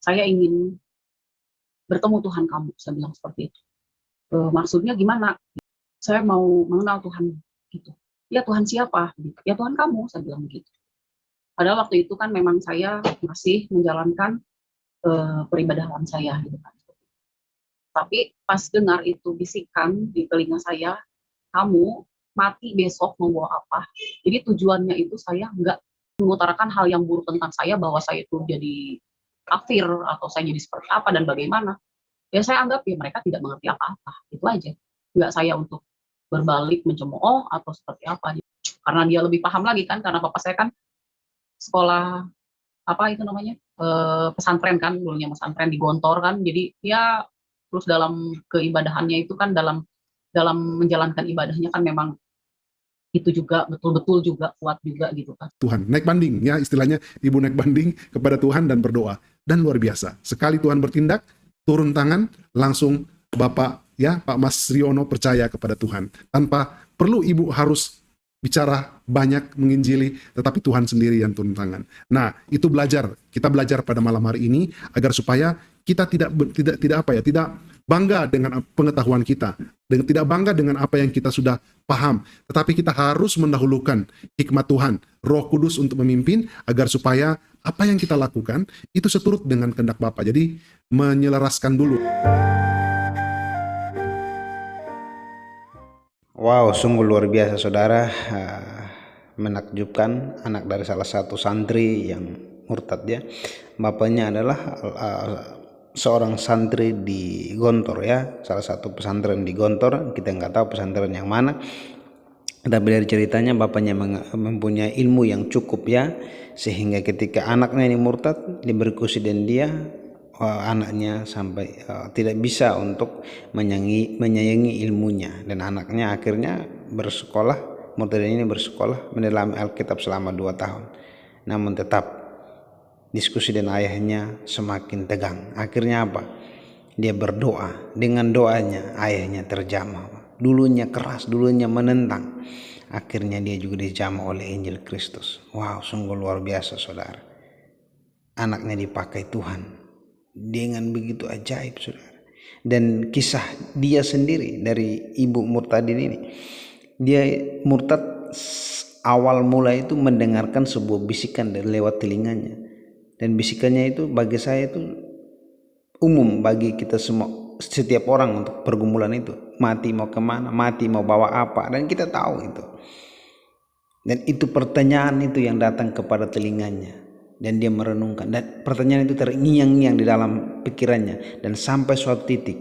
Saya ingin bertemu Tuhan kamu, saya bilang seperti itu. Maksudnya gimana? Saya mau mengenal Tuhan gitu. Ya Tuhan siapa? Ya Tuhan kamu, saya bilang begitu. Padahal waktu itu kan memang saya masih menjalankan peribadahan saya gitu kan. Tapi pas dengar itu bisikan di telinga saya, kamu mati besok membawa apa? Jadi tujuannya itu saya nggak mengutarakan hal yang buruk tentang saya, bahwa saya itu jadi kafir atau saya jadi seperti apa dan bagaimana. Ya saya anggap ya mereka tidak mengerti apa-apa, itu aja. Nggak saya untuk berbalik mencemooh atau seperti apa. Karena dia lebih paham lagi kan, karena bapak saya kan sekolah apa itu namanya, pesantren kan, dulunya pesantren di Gontor kan, jadi ya terus dalam keibadahannya itu kan, dalam dalam menjalankan ibadahnya kan memang itu juga betul-betul juga kuat juga gitu kan. Tuhan, naik banding ya istilahnya, ibu naik banding kepada Tuhan dan berdoa. Dan luar biasa, sekali Tuhan bertindak, turun tangan, langsung Bapak ya, Pak Mas Riono percaya kepada Tuhan. Tanpa perlu ibu harus bicara banyak menginjili, tetapi Tuhan sendiri yang turun tangan. Nah, itu kita belajar pada malam hari ini agar supaya kita tidak bangga dengan pengetahuan kita, dan tidak bangga dengan apa yang kita sudah paham, tetapi kita harus mendahulukan hikmat Tuhan, Roh Kudus untuk memimpin, agar supaya apa yang kita lakukan itu seturut dengan kehendak Bapa. Jadi menyelaraskan dulu. Wow, sungguh luar biasa saudara. Menakjubkan, anak dari salah satu santri yang murtad ya. Bapaknya adalah seorang santri di Gontor ya, salah satu pesantren di Gontor. Kita nggak tahu pesantren yang mana, tapi dari ceritanya bapaknya mempunyai ilmu yang cukup ya, sehingga ketika anaknya ini murtad diberi dan dia anaknya sampai tidak bisa untuk menyayangi ilmunya, dan anaknya akhirnya bersekolah, murtad ini bersekolah mendalami Alkitab selama 2 tahun. Namun tetap diskusi dengan ayahnya semakin tegang. Akhirnya apa? Dia berdoa. Dengan doanya ayahnya terjamah. Dulunya keras, dulunya menentang. Akhirnya dia juga dijamah oleh Injil Kristus. Wow, sungguh luar biasa saudara. Anaknya dipakai Tuhan dengan begitu ajaib saudara. Dan kisah dia sendiri dari ibu murtadin ini. Dia murtad awal mula itu mendengarkan sebuah bisikan dari lewat telinganya. Dan bisikannya itu bagi saya itu umum bagi kita semua, setiap orang untuk pergumulan itu. Mati mau kemana, mati mau bawa apa, dan kita tahu itu. Dan itu pertanyaan itu yang datang kepada telinganya, dan dia merenungkan, dan pertanyaan itu terngiang-ngiang di dalam pikirannya, dan sampai suatu titik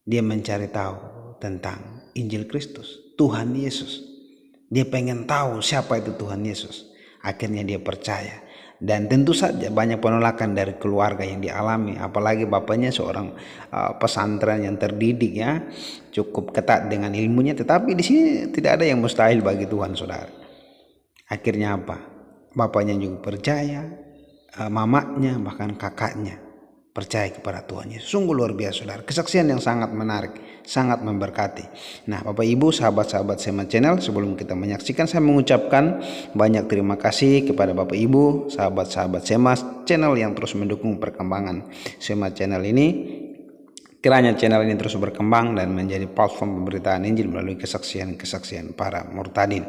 dia mencari tahu tentang Injil Kristus, Tuhan Yesus. Dia pengen tahu siapa itu Tuhan Yesus. Akhirnya dia percaya. Dan tentu saja banyak penolakan dari keluarga yang dialami, apalagi bapaknya seorang pesantren yang terdidik ya, cukup ketat dengan ilmunya. Tetapi di sini tidak ada yang mustahil bagi Tuhan saudara. Akhirnya apa? Bapaknya juga percaya, mamanya bahkan kakaknya percaya kepada Tuhan Yesus. Sungguh luar biasa saudara, kesaksian yang sangat menarik, sangat memberkati. Nah Bapak Ibu, sahabat-sahabat Sema Channel, sebelum kita menyaksikan, saya mengucapkan banyak terima kasih kepada Bapak Ibu, sahabat-sahabat Sema Channel yang terus mendukung perkembangan Sema Channel ini. Kiranya channel ini terus berkembang dan menjadi platform pemberitaan Injil melalui kesaksian-kesaksian para murtadin.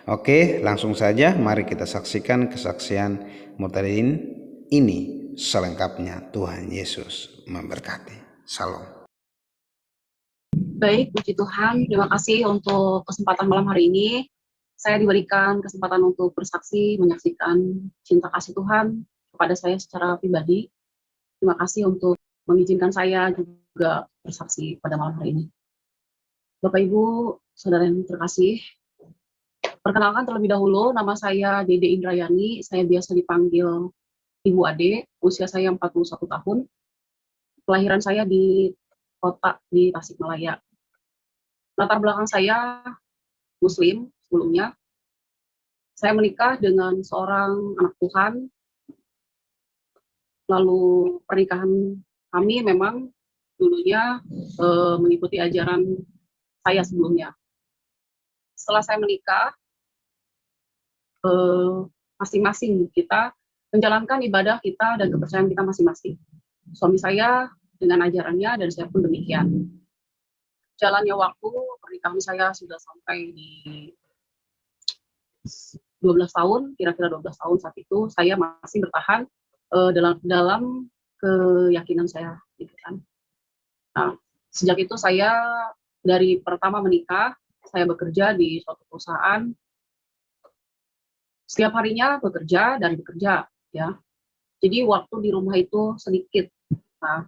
Oke, langsung saja mari kita saksikan kesaksian murtadin ini selengkapnya. Tuhan Yesus memberkati. Salam. Baik, puji Tuhan, terima kasih untuk kesempatan malam hari ini. Saya diberikan kesempatan untuk bersaksi, menyaksikan cinta kasih Tuhan kepada saya secara pribadi. Terima kasih untuk mengizinkan saya juga bersaksi pada malam hari ini. Bapak Ibu, saudara yang terkasih, perkenalkan terlebih dahulu, nama saya Dede Indrayani, saya biasa dipanggil Ibu Ade, usia saya 41 tahun, kelahiran saya di kota di Tasikmalaya. Latar belakang saya Muslim sebelumnya. Saya menikah dengan seorang anak Tuhan, lalu pernikahan kami memang dulunya mengikuti ajaran saya sebelumnya. Setelah saya menikah, masing-masing kita menjalankan ibadah kita dan kepercayaan kita masing-masing. Suami saya dengan ajarannya dan saya pun demikian. Jalannya waktu, pernikahan saya sudah sampai di 12 tahun, kira-kira 12 tahun saat itu saya masih bertahan dalam keyakinan saya, gitu kan. Nah, sejak itu saya dari pertama menikah, saya bekerja di suatu perusahaan, setiap harinya bekerja dan bekerja, ya. Jadi waktu di rumah itu sedikit. Nah,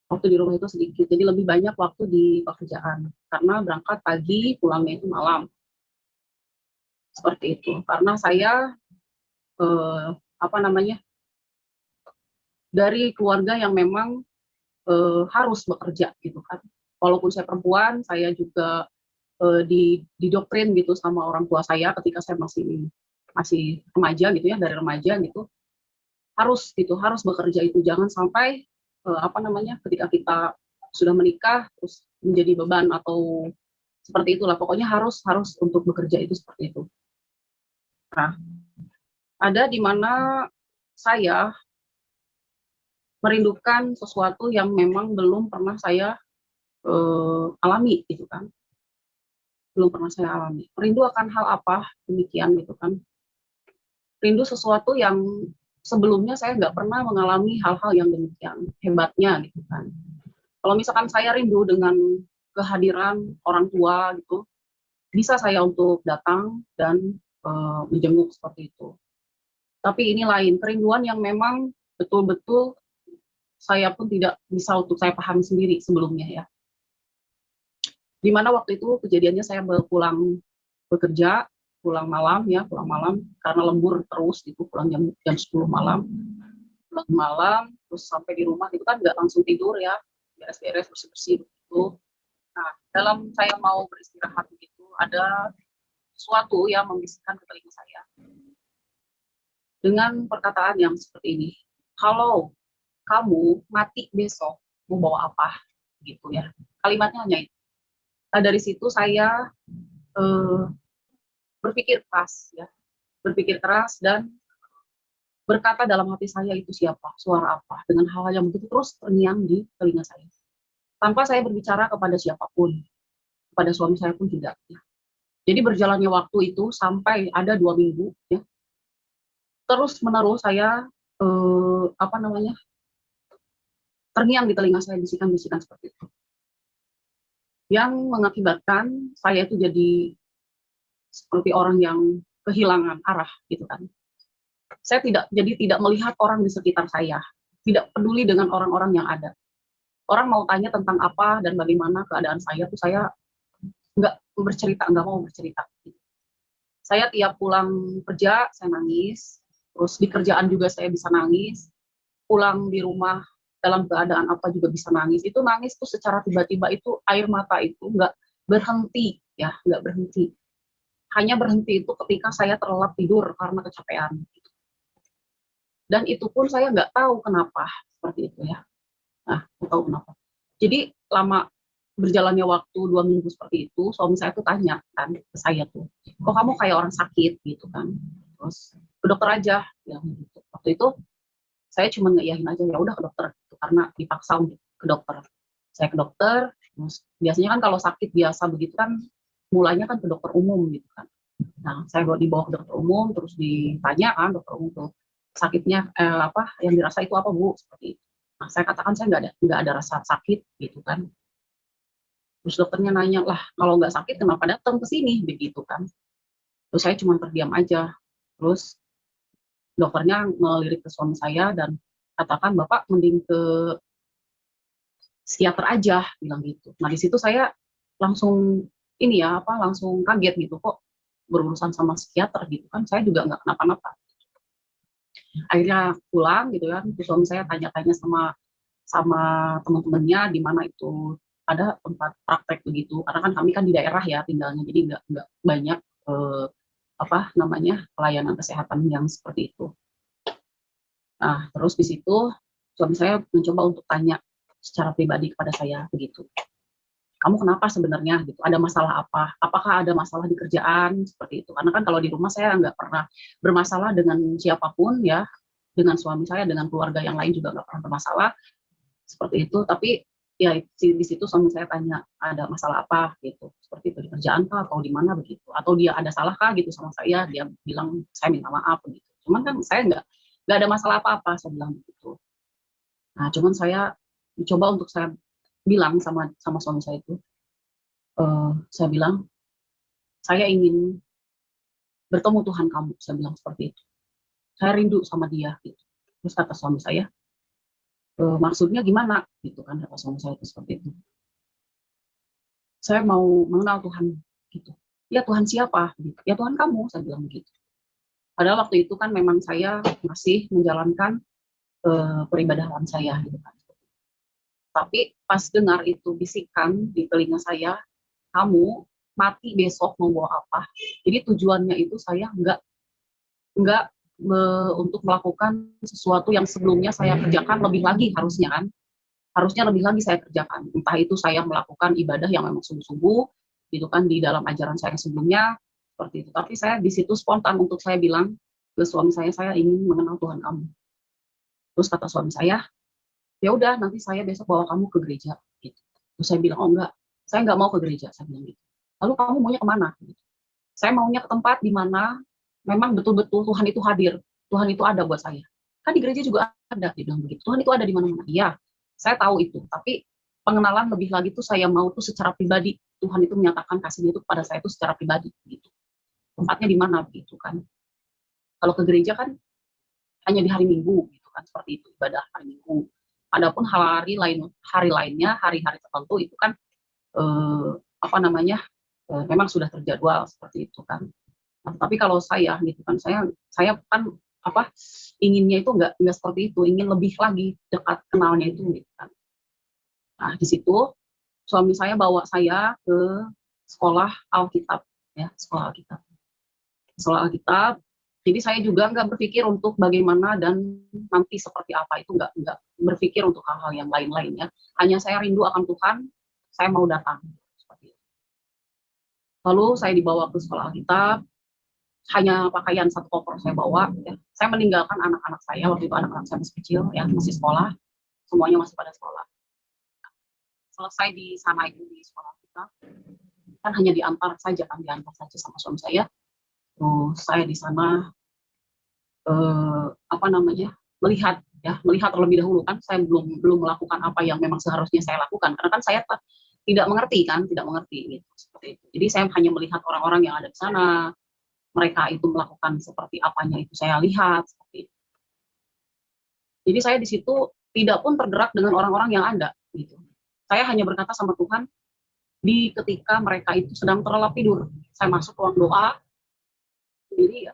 waktu di rumah itu sedikit, jadi lebih banyak waktu di pekerjaan. Karena berangkat pagi, pulangnya itu malam. Seperti itu. Karena saya dari keluarga yang memang harus bekerja gitu kan. Walaupun saya perempuan, saya juga didoktrin gitu sama orang tua saya ketika saya masih remaja gitu ya, dari remaja gitu harus bekerja itu, jangan sampai ketika kita sudah menikah terus menjadi beban atau seperti itulah, pokoknya harus untuk bekerja itu seperti itu. Nah, ada di mana saya merindukan sesuatu yang memang belum pernah saya alami gitu kan, belum pernah saya alami. Rindu akan hal apa demikian gitu kan? Rindu sesuatu yang sebelumnya saya nggak pernah mengalami hal-hal yang demikian hebatnya gitu kan. Kalau misalkan saya rindu dengan kehadiran orang tua gitu, bisa saya untuk datang dan menjenguk seperti itu. Tapi ini lain, kerinduan yang memang betul-betul saya pun tidak bisa untuk saya pahami sendiri sebelumnya ya. Dimana waktu itu kejadiannya saya pulang bekerja, pulang malam karena lembur terus gitu, pulang jam 10 malam, terus sampai di rumah itu kan nggak langsung tidur ya, beres-beres bersih-bersih gitu. Nah, dalam saya mau beristirahat begitu, ada sesuatu yang membisikkan ke telinga saya dengan perkataan yang seperti ini, kalau kamu mati besok mau bawa apa gitu ya, kalimatnya hanya itu. Nah, dari situ saya berpikir keras dan berkata dalam hati saya, itu siapa, suara apa, dengan hal yang begitu terus terngiang di telinga saya. Tanpa saya berbicara kepada siapapun, kepada suami saya pun tidak. Ya. Jadi berjalannya waktu itu sampai ada 2 minggu, ya, terus menerus saya terngiang di telinga saya bisikan-bisikan seperti itu, yang mengakibatkan saya itu jadi seperti orang yang kehilangan arah gitu kan. Saya tidak melihat orang di sekitar saya, tidak peduli dengan orang-orang yang ada. Orang mau tanya tentang apa dan bagaimana keadaan saya tuh saya nggak mau bercerita. Saya tiap pulang kerja saya nangis, terus di kerjaan juga saya bisa nangis, pulang di rumah dalam keadaan apa juga bisa nangis. Itu nangis tuh secara tiba-tiba, itu air mata itu nggak berhenti ya, nggak berhenti. Hanya berhenti itu ketika saya terlelap tidur karena kecapean. Dan itu pun saya nggak tahu kenapa seperti itu ya. Nah, nggak tahu kenapa. Jadi lama berjalannya waktu 2 minggu seperti itu, suami saya tuh tanya kan ke saya tuh, kok kamu kayak orang sakit gitu kan. Terus ke dokter aja, bilang gitu. Waktu itu saya cuma ngeiyahin aja, ya udah ke dokter gitu, karena dipaksa untuk ke dokter. Saya ke dokter, terus biasanya kan kalau sakit biasa begitu kan mulanya kan ke dokter umum gitu kan. Nah, saya dibawa ke dokter umum, terus ditanya kan dokter umum tuh, sakitnya yang dirasa itu apa Bu, seperti itu. Nah, saya katakan saya nggak ada rasa sakit gitu kan. Terus dokternya nanya, lah kalau nggak sakit kenapa datang ke sini begitu kan. Terus saya cuma terdiam aja. Terus dokternya melirik ke suami saya dan katakan, Bapak mending ke psikiater aja, bilang gitu. Nah, di situ saya langsung langsung kaget gitu, kok berurusan sama psikiater gitu kan, saya juga nggak kenapa-napa. Akhirnya pulang gitu kan, suami saya tanya-tanya sama teman-temannya di mana itu ada tempat praktek begitu, karena kan kami kan di daerah ya tinggalnya, jadi nggak banyak pelayanan kesehatan yang seperti itu. Nah, terus di situ suami saya mencoba untuk tanya secara pribadi kepada saya begitu. kamu kenapa sebenarnya gitu, ada masalah apa, apakah ada masalah di kerjaan seperti itu, karena kan kalau di rumah saya nggak pernah bermasalah dengan siapapun ya, dengan suami saya, dengan keluarga yang lain juga nggak pernah bermasalah seperti itu. Tapi ya di situ suami saya tanya ada masalah apa gitu, seperti itu di kerjaan kah atau di mana begitu, atau dia ada salah kah gitu sama saya, dia bilang saya minta maaf begitu, cuman kan saya nggak ada masalah apa-apa, saya bilang begitu. Nah cuman saya coba untuk saya bilang sama suami saya itu, saya bilang saya ingin bertemu Tuhan kamu, saya bilang seperti itu, saya rindu sama dia gitu. Terus kata suami saya, maksudnya gimana gitu kan, kata suami saya itu seperti itu, saya mau mengenal Tuhan gitu. Ya Tuhan siapa gitu, ya Tuhan kamu, saya bilang begitu. Padahal waktu itu kan memang saya masih menjalankan peribadahan saya gitu kan. Tapi pas dengar itu bisikan di telinga saya, kamu mati besok mau bawa apa, jadi tujuannya itu saya nggak untuk melakukan sesuatu yang sebelumnya saya kerjakan lebih lagi, harusnya lebih lagi saya kerjakan, entah itu saya melakukan ibadah yang memang sungguh-sungguh gitu kan di dalam ajaran saya sebelumnya seperti itu. Tapi saya di situ spontan untuk saya bilang ke suami saya ingin mengenal Tuhan kamu. Terus kata suami ya udah nanti saya besok bawa kamu ke gereja gitu. Terus saya bilang, oh enggak, saya nggak mau ke gereja, saya bilang gitu. Lalu kamu maunya kemana gitu. Saya maunya ke tempat di mana memang betul-betul Tuhan itu hadir, Tuhan itu ada buat saya. Kan di gereja juga ada, dia bilang begitu, Tuhan itu ada di mana-mana. Iya, saya tahu itu, tapi pengenalan lebih lagi tuh saya mau tuh secara pribadi, Tuhan itu menyatakan kasihnya itu kepada saya itu secara pribadi gitu. Tempatnya di mana begitu kan. Kalau ke gereja kan hanya di hari Minggu gitu kan, seperti itu ibadah hari Minggu. Adapun hari lainnya, hari-hari tertentu itu kan memang sudah terjadwal seperti itu kan. Nah, tapi kalau saya gitu kan, saya kan inginnya itu nggak seperti itu, ingin lebih lagi dekat kenalnya itu gitu kan. Nah di situ suami saya bawa saya ke sekolah Alkitab ya, sekolah Alkitab. Jadi saya juga nggak berpikir untuk bagaimana dan nanti seperti apa, itu nggak berpikir untuk hal-hal yang lain-lainnya. Hanya saya rindu akan Tuhan, saya mau datang seperti itu. Lalu saya dibawa ke sekolah Alkitab, hanya pakaian satu koper saya bawa. Ya. Saya meninggalkan anak-anak saya, waktu itu anak-anak saya masih kecil, ya masih sekolah, semuanya masih pada sekolah. Selesai di sana itu di sekolah kita, kan hanya diantar saja sama suami saya. Terus saya di sana melihat terlebih dahulu kan, saya belum melakukan apa yang memang seharusnya saya lakukan, karena kan saya tidak mengerti gitu, seperti itu. Jadi saya hanya melihat orang-orang yang ada di sana, mereka itu melakukan seperti apanya itu saya lihat seperti itu. Jadi saya di situ tidak pun tergerak dengan orang-orang yang ada gitu. Saya hanya berkata sama Tuhan di ketika mereka itu sedang terlelap tidur. Saya masuk ruang doa sendiri ya.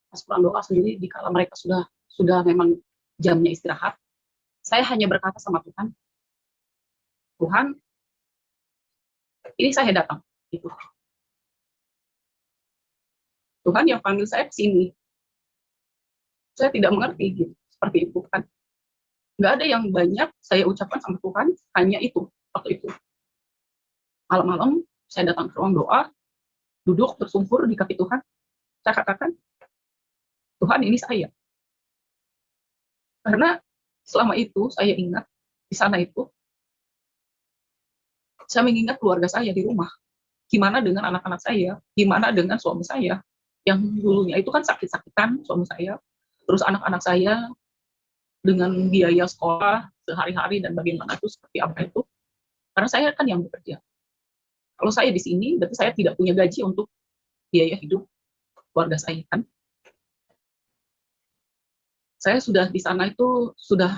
Pas ruang doa sendiri dikala mereka sudah memang jamnya istirahat. Saya hanya berkata sama Tuhan, Tuhan, ini saya datang gitu. Tuhan yang panggil saya ke sini. Saya tidak mengerti gitu. Seperti itu kan. Nggak ada yang banyak saya ucapkan sama Tuhan, hanya itu waktu itu. Malam-malam saya datang ke ruang doa, duduk bersungkur di kaki Tuhan. Saya katakan, Tuhan ini saya. Karena selama itu saya ingat di sana itu, saya mengingat keluarga saya di rumah. Gimana dengan anak-anak saya? Gimana dengan suami saya? Yang dulunya itu kan sakit-sakitan suami saya. Terus anak-anak saya dengan biaya sekolah sehari-hari dan bagaimana itu seperti apa itu. Karena saya kan yang bekerja. Kalau saya di sini, berarti saya tidak punya gaji untuk biaya hidup keluarga saya kan. Saya sudah di sana itu sudah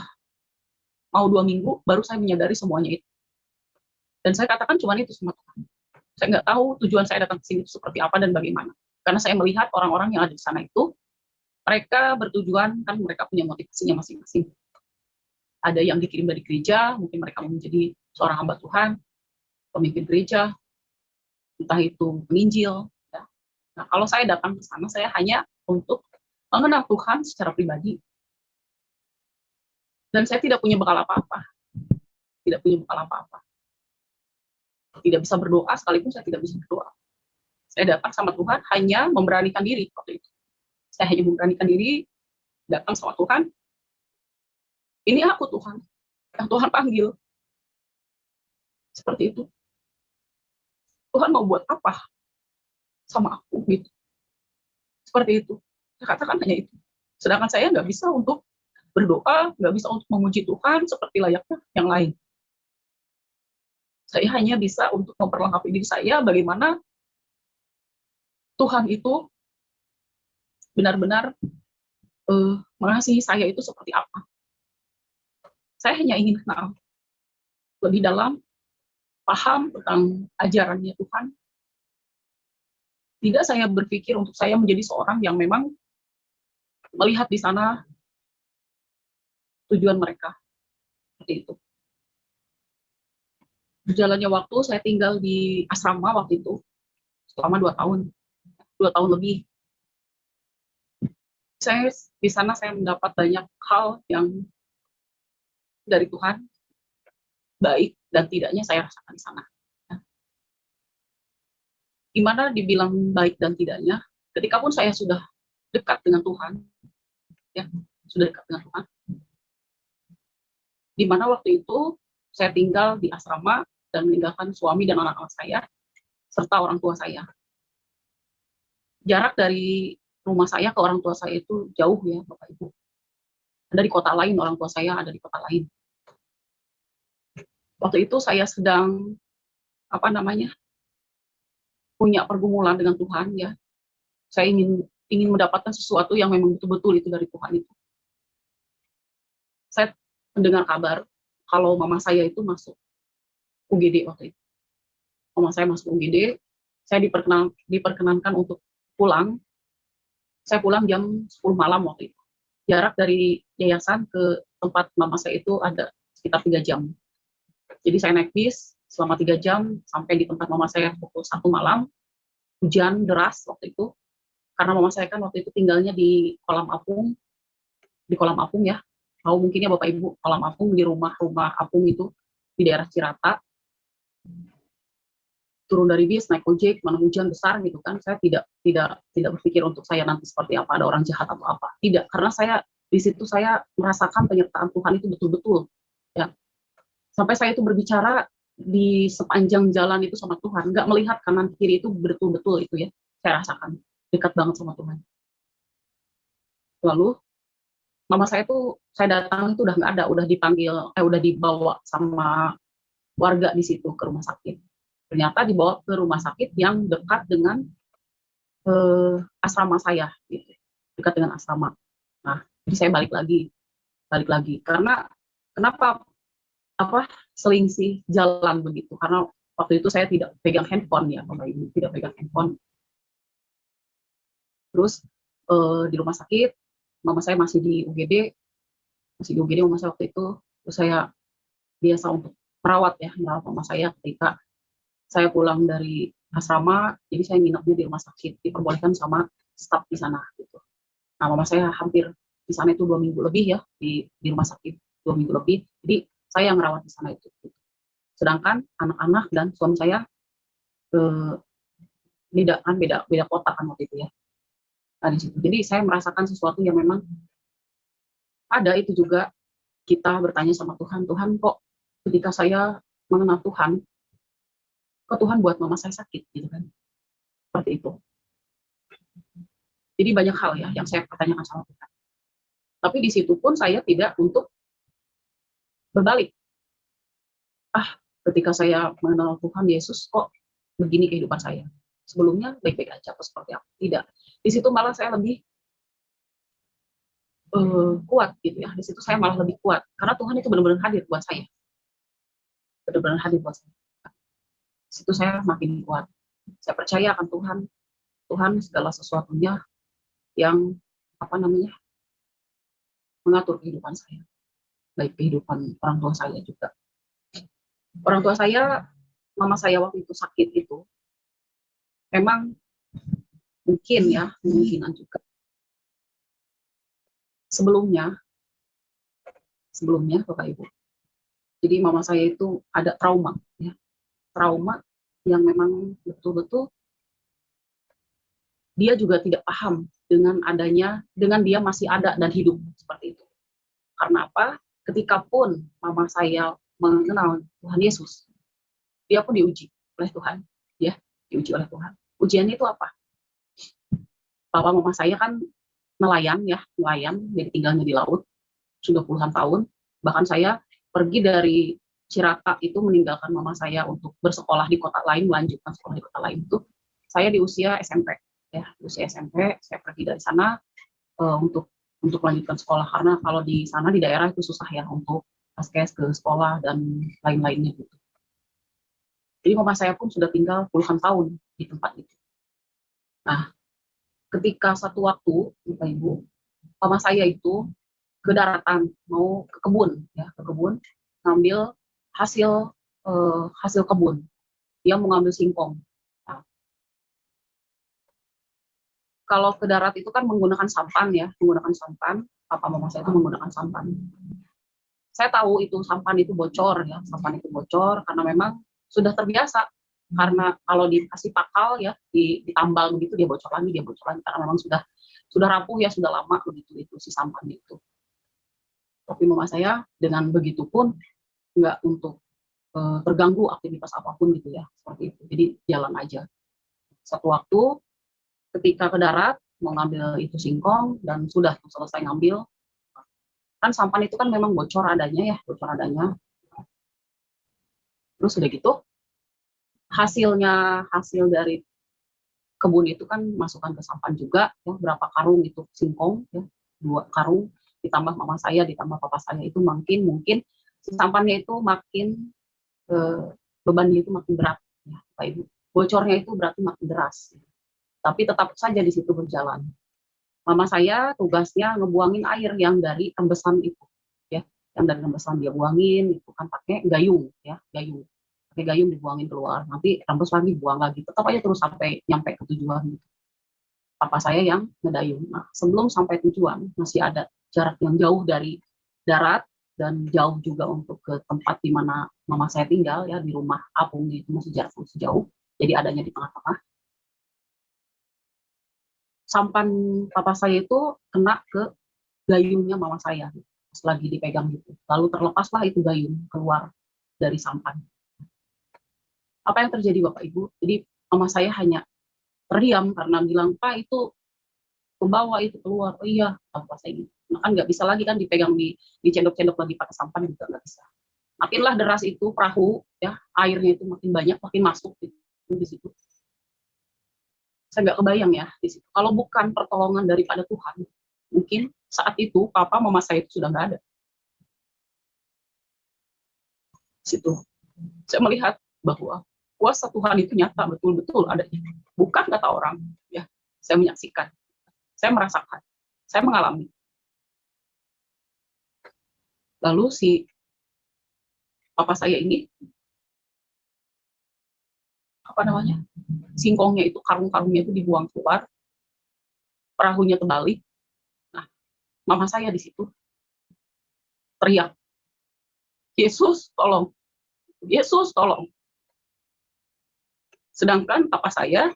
mau 2 minggu, baru saya menyadari semuanya itu. Dan saya katakan cuma itu sama Tuhan. Saya nggak tahu tujuan saya datang ke sini seperti apa dan bagaimana. Karena saya melihat orang-orang yang ada di sana itu, mereka bertujuan, kan mereka punya motivasinya masing-masing. Ada yang dikirim dari gereja, mungkin mereka mau menjadi seorang hamba Tuhan, pemimpin gereja, entah itu penginjil. Ya. Nah, kalau saya datang ke sana, saya hanya untuk mengenal Tuhan secara pribadi. Dan saya tidak punya bekal apa-apa. Tidak punya bekal apa-apa. tidak bisa berdoa, sekalipun saya tidak bisa berdoa. Saya datang sama Tuhan hanya memberanikan diri waktu itu. Saya hanya memberanikan diri datang sama Tuhan. Ini aku Tuhan, yang Tuhan panggil. Seperti itu. Tuhan mau buat apa sama aku gitu. Seperti itu. Saya katakan hanya itu. Sedangkan saya nggak bisa untuk berdoa, nggak bisa untuk memuji Tuhan seperti layaknya yang lain. Saya hanya bisa untuk memperlengkapi diri saya bagaimana Tuhan itu benar-benar mengasihi saya itu seperti apa. Saya hanya ingin kenal lebih dalam, paham tentang ajarannya Tuhan. Tidak saya berpikir untuk saya menjadi seorang yang memang melihat di sana tujuan mereka. Seperti itu. Berjalannya waktu, saya tinggal di asrama waktu itu selama 2 tahun. 2 tahun lebih. Saya di sana saya mendapat banyak hal yang dari Tuhan, baik dan tidaknya saya rasakan di sana. Gimana dibilang baik dan tidaknya, ketika pun saya sudah dekat dengan Tuhan, ya, sudah dekat dengan Tuhan, di mana waktu itu saya tinggal di asrama dan meninggalkan suami dan anak-anak saya, serta orang tua saya. Jarak dari rumah saya ke orang tua saya itu jauh ya, Bapak Ibu. Ada di kota lain, orang tua saya ada di kota lain. Waktu itu saya sedang punya pergumulan dengan Tuhan ya. Saya ingin mendapatkan sesuatu yang memang betul-betul itu dari Tuhan itu. Saya mendengar kabar kalau mama saya itu masuk UGD waktu itu. Mama saya masuk UGD, saya diperkenankan untuk pulang. Saya pulang jam 10 malam waktu itu. Jarak dari yayasan ke tempat mama saya itu ada sekitar 3 jam. Jadi saya naik bis selama 3 jam sampai di tempat mama saya pukul 1 malam. Hujan deras waktu itu. Karena mama saya kan waktu itu tinggalnya di kolam apung. Di kolam apung ya. Tahu mungkin ya Bapak Ibu, kolam apung di rumah-rumah apung itu di daerah Cirata. Turun dari bis, naik ojek, mana hujan besar gitu kan, saya tidak berpikir untuk saya nanti seperti apa, ada orang jahat atau apa. Tidak, karena saya di situ saya merasakan penyertaan Tuhan itu betul-betul. Ya. Sampai saya itu berbicara di sepanjang jalan itu sama Tuhan, nggak melihat kanan kiri itu betul-betul itu ya, saya rasakan dekat banget sama Tuhan. Lalu mama saya tuh, saya datang itu udah nggak ada, udah dibawa sama warga di situ ke rumah sakit. Ternyata dibawa ke rumah sakit yang dekat dengan asrama saya, gitu. Dekat dengan asrama. Nah, jadi saya balik lagi, karena kenapa selingsih jalan begitu? Karena waktu itu saya tidak pegang handphone ya, Bapak Ibu, tidak pegang handphone. Terus di rumah sakit, mama saya masih di UGD mama saya waktu itu. Terus saya biasa untuk merawat mama saya ketika saya pulang dari asrama, jadi saya nginepnya di rumah sakit, diperbolehkan sama staf di sana gitu. Nah, mama saya hampir di sana itu 2 minggu lebih ya, di rumah sakit 2 minggu lebih. Jadi saya yang ngerawat di sana itu. Sedangkan anak-anak dan suami saya beda kota kan waktu itu ya. Nah, di situ. Jadi saya merasakan sesuatu yang memang ada itu juga, kita bertanya sama Tuhan, Tuhan kok ketika saya mengenal Tuhan, kok Tuhan buat mama saya sakit gitu kan, seperti itu. Jadi banyak hal ya yang saya pertanyakan sama Tuhan. Tapi di situ pun saya tidak untuk berbalik. Ketika saya mengenal Tuhan Yesus, kok begini kehidupan saya. Sebelumnya baik-baik aja atau seperti apa? Tidak. Di situ malah saya lebih kuat gitu ya. Di situ saya malah lebih kuat karena Tuhan itu benar-benar hadir buat saya. Benar-benar hadir buat saya. Situ saya makin kuat. Saya percaya akan Tuhan segala sesuatunya yang mengatur kehidupan saya, baik kehidupan orang tua saya juga. Orang tua saya, mama saya waktu itu sakit itu, memang kemungkinan juga. Sebelumnya Bapak Ibu. Jadi mama saya itu ada trauma ya. Trauma yang memang betul-betul dia juga tidak paham dengan dia masih ada dan hidup seperti itu. Karena apa? Ketika pun mama saya mengenal Tuhan Yesus, dia pun diuji oleh Tuhan, ya, diuji oleh Tuhan. Ujiannya itu apa? Papa mama saya kan nelayan, jadi tinggalnya di laut sudah puluhan tahun. Bahkan saya pergi dari Cirata itu meninggalkan mama saya untuk bersekolah di kota lain, melanjutkan sekolah di kota lain itu. Saya di usia SMP, ya, di usia SMP saya pergi dari sana untuk melanjutkan sekolah, karena kalau di sana di daerah itu susah ya untuk akses ke sekolah dan lain-lainnya gitu. Jadi mama saya pun sudah tinggal puluhan tahun di tempat itu. Nah, ketika satu waktu, Bapak Ibu, mama saya itu ke daratan, mau ke kebun, ya, ke kebun, ngambil hasil hasil kebun. Dia mau ngambil singkong. Nah, kalau ke darat itu kan menggunakan sampan, ya, menggunakan sampan. Papa mama saya itu menggunakan sampan. Saya tahu itu sampan itu bocor, ya, sampan itu bocor karena memang sudah terbiasa. Karena kalau dikasih pakal, ya, ditambal begitu dia bocor lagi karena memang sudah rapuh, ya, sudah lama begitu itu si sampan itu. Tapi mama saya dengan begitu pun nggak untuk terganggu aktivitas apapun gitu, ya, seperti itu. Jadi jalan aja. Satu waktu ketika ke darat mau ngambil itu singkong dan sudah selesai ngambil, kan sampan itu kan memang bocor adanya, ya, bocor adanya. Terus udah gitu hasil dari kebun itu kan masukkan ke sampan juga, ya, berapa karung itu singkong, ya, 2 karung, ditambah mama saya ditambah papa saya itu mungkin sampannya itu makin bebannya itu makin berat, ya, Bapak Ibu. Bocornya itu berarti makin deras. Tapi tetap saja di situ berjalan. Mama saya tugasnya ngebuangin air yang dari tembesan itu, ya, yang dari tembesan dia buangin itu kan pakai gayung, ya, gayung. Pakai gayung dibuangin keluar, nanti rembes lagi, buang lagi, tetap aja terus sampai nyampe ke tujuan gitu. Papa saya yang ngedayung. Nah, sebelum sampai tujuan masih ada jarak yang jauh dari darat dan jauh juga untuk ke tempat di mana mama saya tinggal, ya, di rumah apung itu masih jarak masih jauh. Jadi adanya di tengah-tengah. Sampan papa saya itu kena ke gayungnya mama saya, pas lagi dipegang gitu. Lalu terlepaslah itu gayung keluar dari sampan. Apa yang terjadi Bapak Ibu? Jadi mama saya hanya terdiam karena bilang, Pak itu ke bawah itu keluar. Oh iya, apa saya gitu. Nah, kan nggak bisa lagi kan dipegang dicendok-cendok lagi pakai sampan juga nggak bisa. Makinlah deras itu perahu, ya, airnya itu makin banyak, makin masuk gitu, di situ. Saya nggak kebayang, ya, di situ. Kalau bukan pertolongan daripada Tuhan, mungkin saat itu papa mama saya itu sudah nggak ada. Situ saya melihat bahwa kuasa Tuhan itu nyata, betul-betul ada. Bukan kata orang, ya. Saya menyaksikan, saya merasakan, saya mengalami. Lalu si papa saya ini, apa namanya, singkongnya itu, karung-karungnya itu dibuang keluar, perahunya terbalik. Nah, mama saya di situ teriak, Yesus tolong, Yesus tolong. Sedangkan papa saya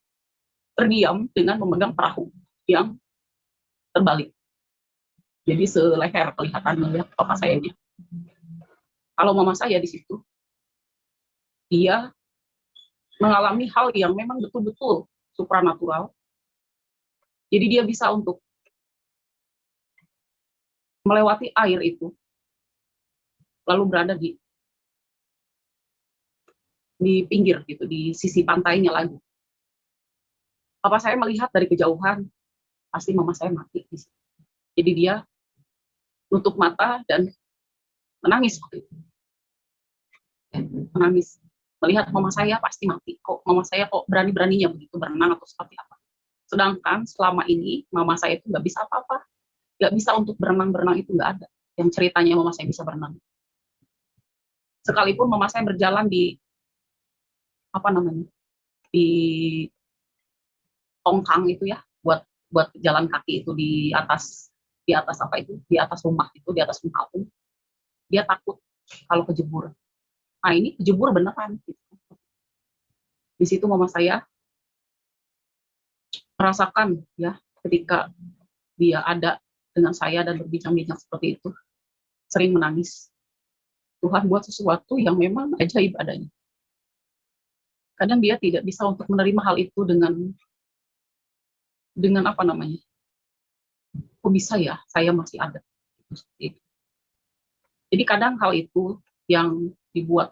terdiam dengan memegang perahu yang terbalik. Jadi seleher kelihatannya, ya, papa saya ini. Kalau mama saya di situ, dia mengalami hal yang memang betul-betul supranatural. Jadi dia bisa untuk melewati air itu, lalu berada di pinggir gitu, di sisi pantainya lagi. Papa saya melihat dari kejauhan, pasti mama saya mati di situ. Jadi dia tutup mata dan menangis waktu itu. Menangis. Melihat mama saya pasti mati. Kok mama saya kok berani-beraninya begitu berenang atau seperti apa. Sedangkan selama ini mama saya itu nggak bisa apa-apa. Nggak bisa untuk berenang-berenang itu nggak ada. Yang ceritanya mama saya bisa berenang. Sekalipun mama saya berjalan di apa namanya, di tongkang itu, ya, buat jalan kaki itu di atas apa itu, di atas rumah itu, di atas rumah aku, dia takut kalau kejebur. Nah ini kejebur beneran gitu. Di situ mama saya merasakan ya, ketika dia ada dengan saya dan berbincang-bincang seperti itu, sering menangis. Tuhan buat sesuatu yang memang ajaib adanya. Kadang dia tidak bisa untuk menerima hal itu dengan apa namanya? Kok bisa ya, saya masih ada. Seperti itu. Jadi kadang hal itu yang dibuat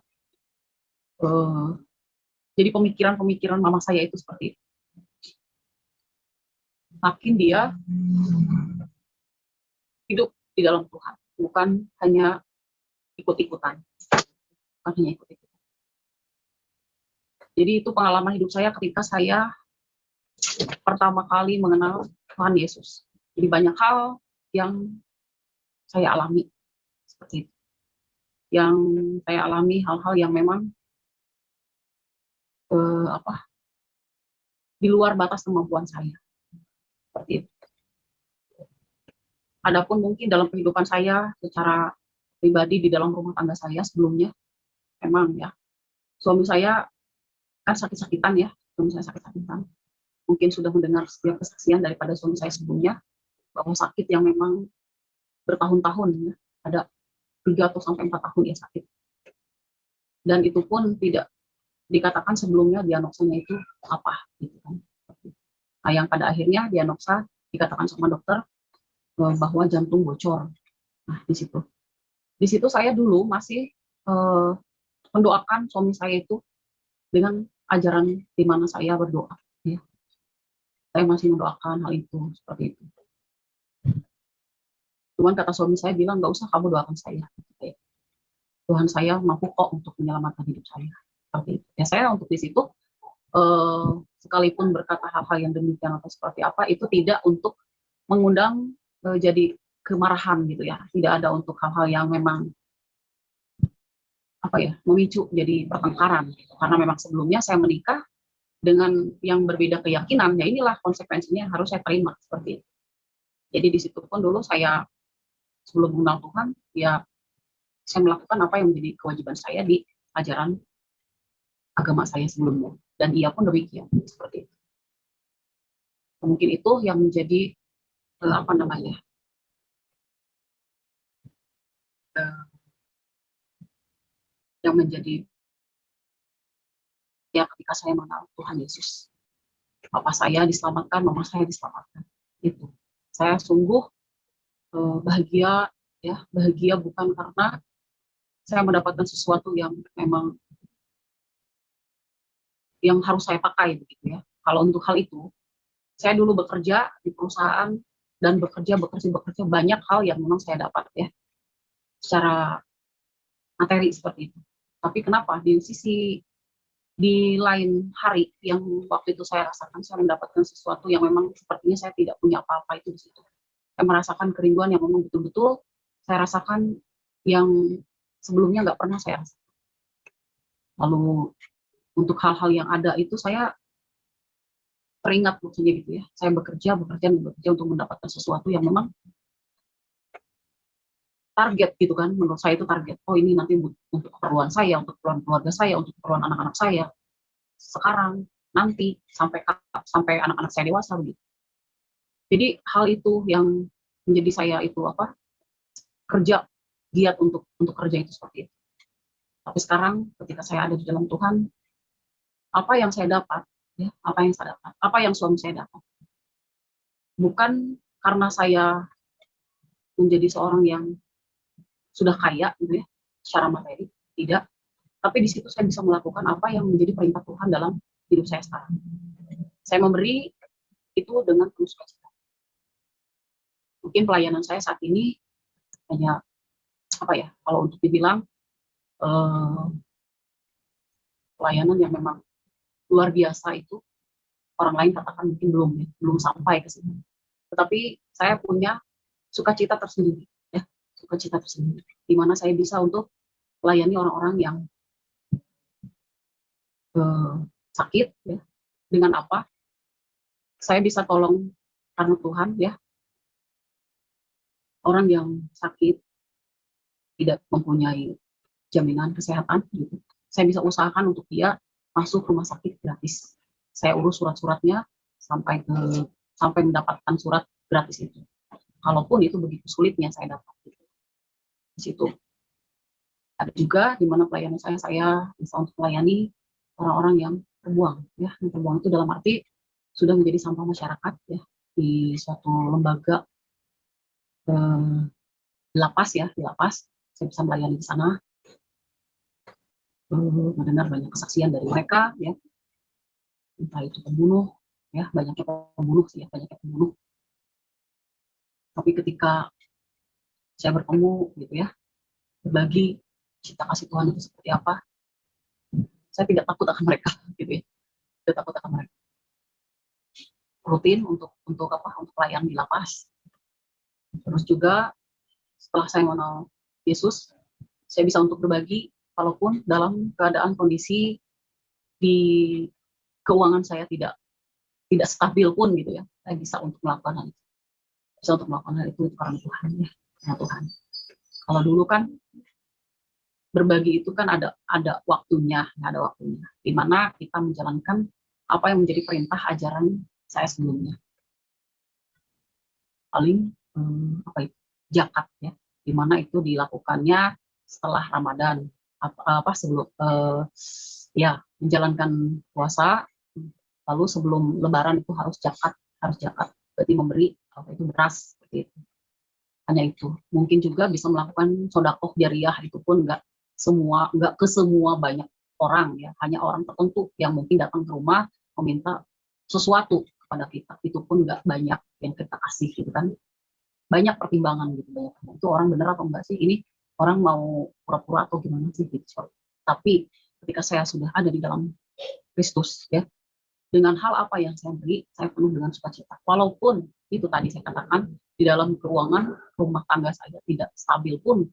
jadi pemikiran-pemikiran mama saya itu seperti itu. Makin dia hidup di dalam Tuhan, bukan hanya ikut-ikutan. Bukan hanya ikut-ikutan. Jadi itu pengalaman hidup saya ketika saya pertama kali mengenal Tuhan Yesus. Jadi banyak hal yang saya alami seperti itu. Yang saya alami hal-hal yang memang di luar batas kemampuan saya. Seperti itu. Adapun mungkin dalam kehidupan saya secara pribadi di dalam rumah tangga saya sebelumnya, memang ya, suami saya kan sakit-sakitan ya, suami saya sakit-sakitan. Mungkin sudah mendengar setiap kesaksian daripada suami saya sebelumnya, bahwa sakit yang memang bertahun-tahun ya, ada 3 atau sampai 4 tahun ya sakit. Dan itu pun tidak dikatakan sebelumnya diagnosanya itu apa gitu kan. Nah, yang pada akhirnya diagnosa dikatakan sama dokter bahwa jantung bocor. Nah, di situ saya dulu masih mendoakan suami saya itu dengan ajaran di mana saya berdoa. Ya. Saya masih mendoakan hal itu seperti itu. Cuman kata suami saya bilang, nggak usah kamu doakan saya. Tuhan saya mampu kok untuk menyelamatkan hidup saya. Seperti itu. Ya saya untuk di situ sekalipun berkata hal-hal yang demikian atau seperti apa, itu tidak untuk mengundang jadi kemarahan gitu ya. Tidak ada untuk hal-hal yang memang memicu jadi pertengkaran. Gitu. Karena memang sebelumnya saya menikah dengan yang berbeda keyakinan, ya inilah konsekuensinya yang harus saya terima seperti itu. Jadi di situ pun dulu saya sebelum mengenal Tuhan, ya saya melakukan apa yang menjadi kewajiban saya di ajaran agama saya sebelumnya. Dan ia pun demikian, seperti itu. Mungkin itu yang menjadi yang menjadi ya ketika saya mengenal Tuhan Yesus. Papa saya diselamatkan, mama saya diselamatkan. Itu. Saya sungguh bahagia ya, bahagia bukan karena saya mendapatkan sesuatu yang memang yang harus saya pakai begitu ya. Kalau untuk hal itu, saya dulu bekerja di perusahaan dan bekerja banyak hal yang memang saya dapat ya secara materi seperti itu. Tapi kenapa di lain hari yang waktu itu saya rasakan, saya mendapatkan sesuatu yang memang sepertinya saya tidak punya apa-apa itu di situ. Saya merasakan kerinduan yang memang betul-betul saya rasakan yang sebelumnya nggak pernah saya rasakan. Lalu untuk hal-hal yang ada itu saya teringat maksudnya gitu ya. Saya bekerja untuk mendapatkan sesuatu yang memang target gitu kan. Menurut saya itu target. Oh ini nanti untuk keperluan saya, untuk keperluan keluarga saya, untuk keperluan anak-anak saya. Sekarang, nanti, sampai anak-anak saya dewasa begitu. Jadi hal itu yang menjadi saya itu kerja giat untuk kerja itu seperti itu. Tapi sekarang ketika saya ada di dalam Tuhan, apa yang saya dapat, ya, apa yang suami saya dapat, bukan karena saya menjadi seorang yang sudah kaya, gitu ya, secara materi, tidak. Tapi di situ saya bisa melakukan apa yang menjadi perintah Tuhan dalam hidup saya sekarang. Saya memberi itu dengan penuh sukacita. Mungkin pelayanan saya saat ini hanya kalau untuk dibilang pelayanan yang memang luar biasa itu orang lain katakan mungkin belum sampai ke sini. Tetapi saya punya sukacita tersendiri, ya, sukacita tersendiri, di mana saya bisa untuk melayani orang-orang yang sakit, ya, dengan apa saya bisa tolong karena Tuhan, ya, orang yang sakit tidak mempunyai jaminan kesehatan, gitu. Saya bisa usahakan untuk dia masuk rumah sakit gratis. Saya urus surat-suratnya sampai mendapatkan surat gratis itu. Kalaupun itu begitu sulitnya saya dapat gitu. Di situ ada juga di mana pelayanan saya bisa untuk melayani orang-orang yang terbuang, ya. Yang terbuang itu dalam arti sudah menjadi sampah masyarakat, ya, di suatu lembaga di lapas, ya, di lapas. Saya bisa melayani di sana, mendengar banyak kesaksian dari mereka, ya, entah itu pembunuh, ya, banyaknya pembunuh sih, ya, banyaknya pembunuh. Tapi ketika saya bertemu gitu, ya, berbagi cita kasih Tuhan itu seperti apa, saya tidak takut akan mereka, gitu, ya, tidak takut akan mereka. Rutin untuk pelayan di lapas. Terus juga setelah saya mengenal Yesus, saya bisa untuk berbagi walaupun dalam keadaan kondisi di keuangan saya tidak stabil pun gitu, ya. Saya bisa untuk melakukan hal itu. Bisa untuk melakukan hal itu karena Tuhan, ya, karena Tuhan. Kalau dulu kan berbagi itu kan ada waktunya, ada waktunya. Di mana kita menjalankan apa yang menjadi perintah ajaran saya sebelumnya. Paling zakat, ya, di mana itu dilakukannya setelah Ramadan, sebelum ya, menjalankan puasa, lalu sebelum Lebaran itu harus zakat, berarti memberi itu beras, seperti itu. Hanya itu. Mungkin juga bisa melakukan sodakoh jariah, itu pun nggak ke semua banyak orang, ya, hanya orang tertentu yang mungkin datang ke rumah meminta sesuatu kepada kita, itu pun nggak banyak yang kita kasih, gitu kan. Banyak pertimbangan gitu, itu orang benar atau enggak sih, ini orang mau pura-pura atau gimana sih gitu. Tapi ketika saya sudah ada di dalam Kristus, ya, dengan hal apa yang saya beri, saya penuh dengan sukacita. Walaupun itu tadi saya katakan di dalam keuangan rumah tangga saya tidak stabil pun,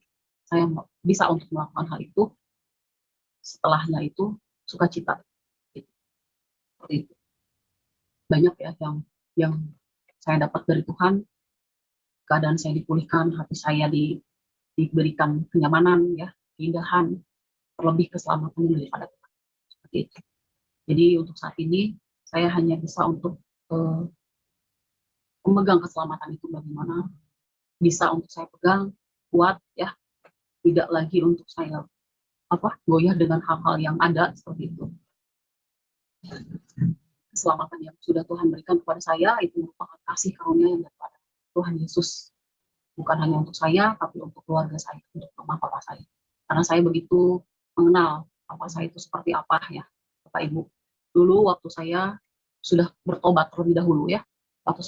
saya bisa untuk melakukan hal itu. Setelahnya itu sukacita. Seperti itu. Banyak, ya, yang saya dapat dari Tuhan. Keadaan saya dipulihkan, hati saya diberikan kenyamanan, ya, keindahan, terlebih keselamatan daripada Tuhan. Seperti itu. Jadi untuk saat ini saya hanya bisa untuk memegang keselamatan itu, bagaimana bisa untuk saya pegang kuat, ya, tidak lagi untuk saya goyah dengan hal-hal yang ada seperti itu. Keselamatan yang sudah Tuhan berikan kepada saya itu merupakan kasih karunia yang daripada Tuhan Yesus, bukan hanya untuk saya, tapi untuk keluarga saya, untuk mama papa saya. Karena saya begitu mengenal papa saya itu seperti apa, ya, Bapak Ibu. Dulu waktu saya sudah bertobat terlebih dahulu, ya, papa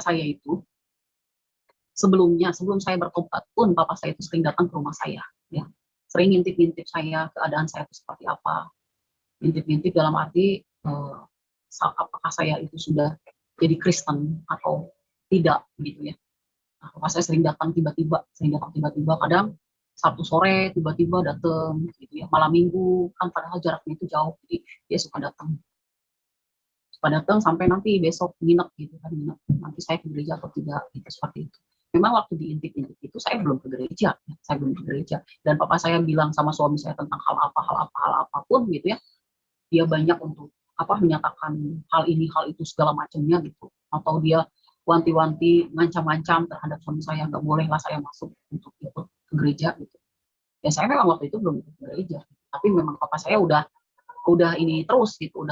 saya itu sebelum saya bertobat pun, papa saya itu sering datang ke rumah saya, ya, sering ngintip-ngintip saya, keadaan saya itu seperti apa. Ngintip-ngintip dalam arti apakah saya itu sudah jadi Kristen atau tidak, gitu, ya. Nah, papa saya sering datang tiba-tiba, kadang Sabtu sore tiba-tiba datang, gitu, ya. Malam minggu kan padahal jaraknya itu jauh, jadi dia suka datang sampai nanti besok nginep, gitu kan, nanti saya ke gereja atau tidak, gitu, seperti itu. Memang waktu diintip-intip itu saya belum ke gereja, ya. Dan papa saya bilang sama suami saya tentang hal apapun, gitu, ya, dia banyak untuk menyatakan hal ini hal itu segala macamnya, gitu, atau dia wanti-wanti, ngancam-ngancam terhadap suami saya, nggak bolehlah saya masuk untuk ikut ke gereja, gitu. Ya saya memang waktu itu belum ikut ke gereja, tapi memang papa saya udah ini terus, gitu,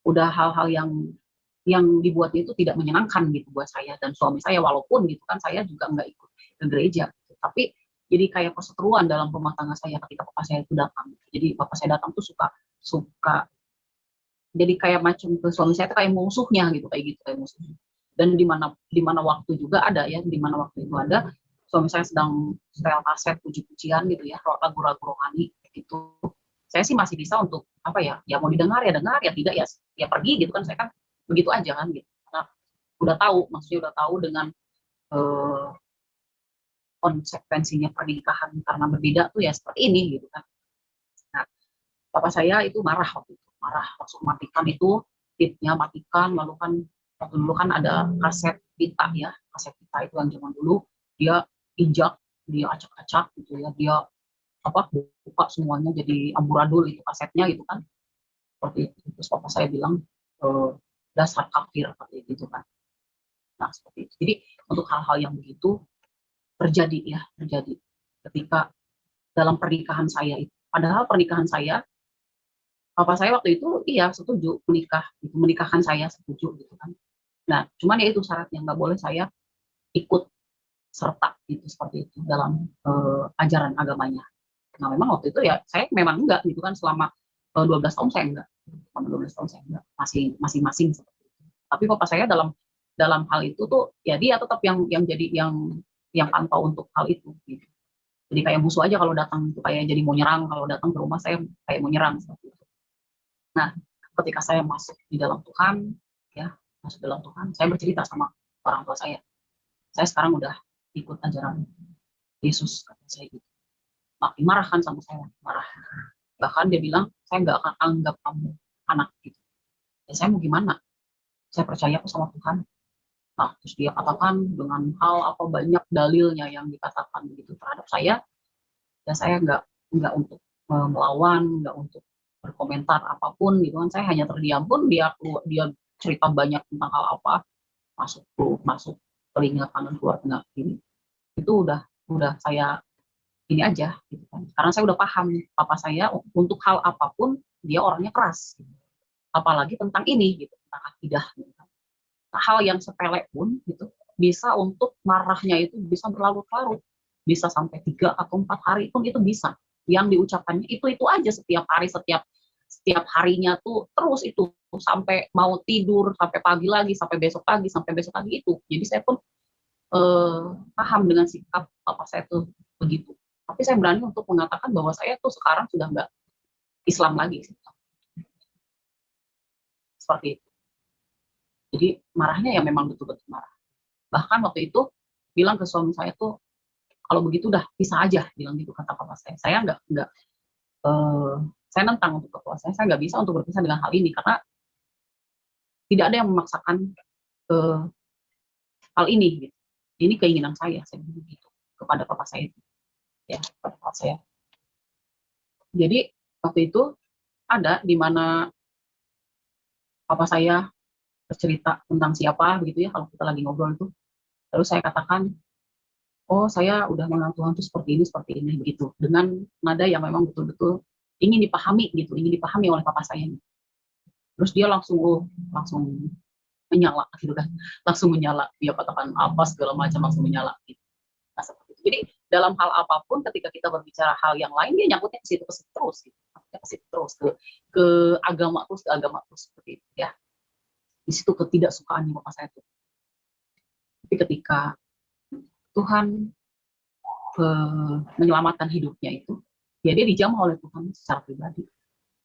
udah hal-hal yang dibuatnya itu tidak menyenangkan, gitu, buat saya dan suami saya, walaupun gitu kan saya juga nggak ikut ke gereja, gitu. Tapi jadi kayak perseteruan dalam rumah tangga saya ketika papa saya itu datang. Jadi papa saya datang tuh suka jadi kayak macam ke suami saya kayak musuhnya, gitu, kayak musuhnya. Dan di mana waktu juga ada, ya, di mana waktu itu ada suami saya sedang setel kaset puji-pujian, gitu, ya, lagu-lagu rohani, gitu. Saya sih masih bisa untuk ya mau didengar ya dengar, ya tidak ya pergi, gitu kan. Saya kan begitu aja kan, gitu. Karena maksudnya udah tahu dengan konsekuensinya pernikahan karena berbeda tuh ya seperti ini, gitu kan. Nah, papa saya itu marah waktu itu, langsung matikan itu, tipnya matikan. Lalu kan waktu dulu kan ada kaset pita, ya, kaset pita itu yang zaman dulu dia injak, dia acak-acak, gitu, ya, dia buka semuanya jadi amburadul itu kasetnya gitu kan, seperti itu. Terus papa saya bilang, dasar kafir seperti itu kan. Nah seperti itu. Jadi untuk hal-hal yang begitu terjadi ketika dalam pernikahan saya itu. Padahal pernikahan saya, papa saya waktu itu iya setuju menikahkan saya setuju gitu kan. Nah cuman ya itu syaratnya, nggak boleh saya ikut serta gitu seperti itu dalam ajaran agamanya. Nah memang waktu itu ya saya memang enggak gitu kan, selama 12 tahun saya enggak, selama 12 tahun saya enggak, masing-masing seperti itu. Tapi papa saya dalam dalam hal itu tuh ya dia tetap yang jadi yang pantau untuk hal itu gitu. Jadi kayak musuh aja kalau datang itu, kayak jadi mau nyerang, kalau datang ke rumah saya kayak mau nyerang seperti itu. Nah ketika saya masuk di dalam Tuhan, ya masuk dalam Tuhan, saya bercerita sama orang tua saya sekarang udah ikut ajaran Yesus, kata saya gitu. Makin marah kan sama saya, marah. Bahkan dia bilang, saya nggak akan anggap kamu anak gitu. Ya saya mau gimana? Saya percaya kok sama Tuhan. Nah, terus dia katakan dengan hal apa banyak dalilnya yang dikatakan begitu terhadap saya, dan saya nggak untuk melawan, nggak untuk berkomentar apapun gitu kan. Saya hanya terdiam, pun dia cerita banyak tentang hal apa, masuk telinga kanan keluar tengah ini. Itu udah saya ini aja gitu kan, karena saya udah paham papa saya untuk hal apapun dia orangnya keras gitu. Apalagi tentang ini gitu, tentang akidah gitu kan. Nah, hal yang sepele pun gitu bisa untuk marahnya itu bisa berlarut-larut, bisa sampai 3 atau 4 hari pun itu bisa, yang diucapkannya itu aja setiap hari, setiap harinya tuh terus itu sampai mau tidur, sampai pagi lagi, sampai besok pagi itu. Jadi saya pun paham dengan sikap papa saya tuh begitu. Tapi saya berani untuk mengatakan bahwa saya tuh sekarang sudah nggak Islam lagi. Seperti itu. Jadi marahnya ya memang betul-betul marah. Bahkan waktu itu bilang ke suami saya tuh, kalau begitu udah pisah aja, bilang gitu kata papa saya. Saya nggak saya nentang untuk kepuasan saya nggak bisa untuk berpisah dengan hal ini, karena tidak ada yang memaksakan hal ini gitu. Ini keinginan saya bilang gitu kepada papa saya itu. Ya, kepada papa saya. Jadi waktu itu ada di mana papa saya bercerita tentang siapa begitu ya, kalau kita lagi ngobrol itu. Lalu saya katakan, oh saya udah mengenal Tuhan tuh seperti ini begitu, dengan nada yang memang betul-betul ingin dipahami gitu, ingin dipahami oleh papa saya. Terus dia langsung menyala gitu kan, langsung menyala, dia katakan apa segala macam langsung menyala gitu. Nah, seperti itu. Jadi dalam hal apapun ketika kita berbicara hal yang lain, dia nyangkutnya ke situ terus gitu. Ke situ terus, ke agama terus seperti itu ya. Di situ ketidaksukaan bapak saya itu. Tapi ketika Tuhan menyelamatkan hidupnya itu, ya dia dijamah oleh Tuhan secara pribadi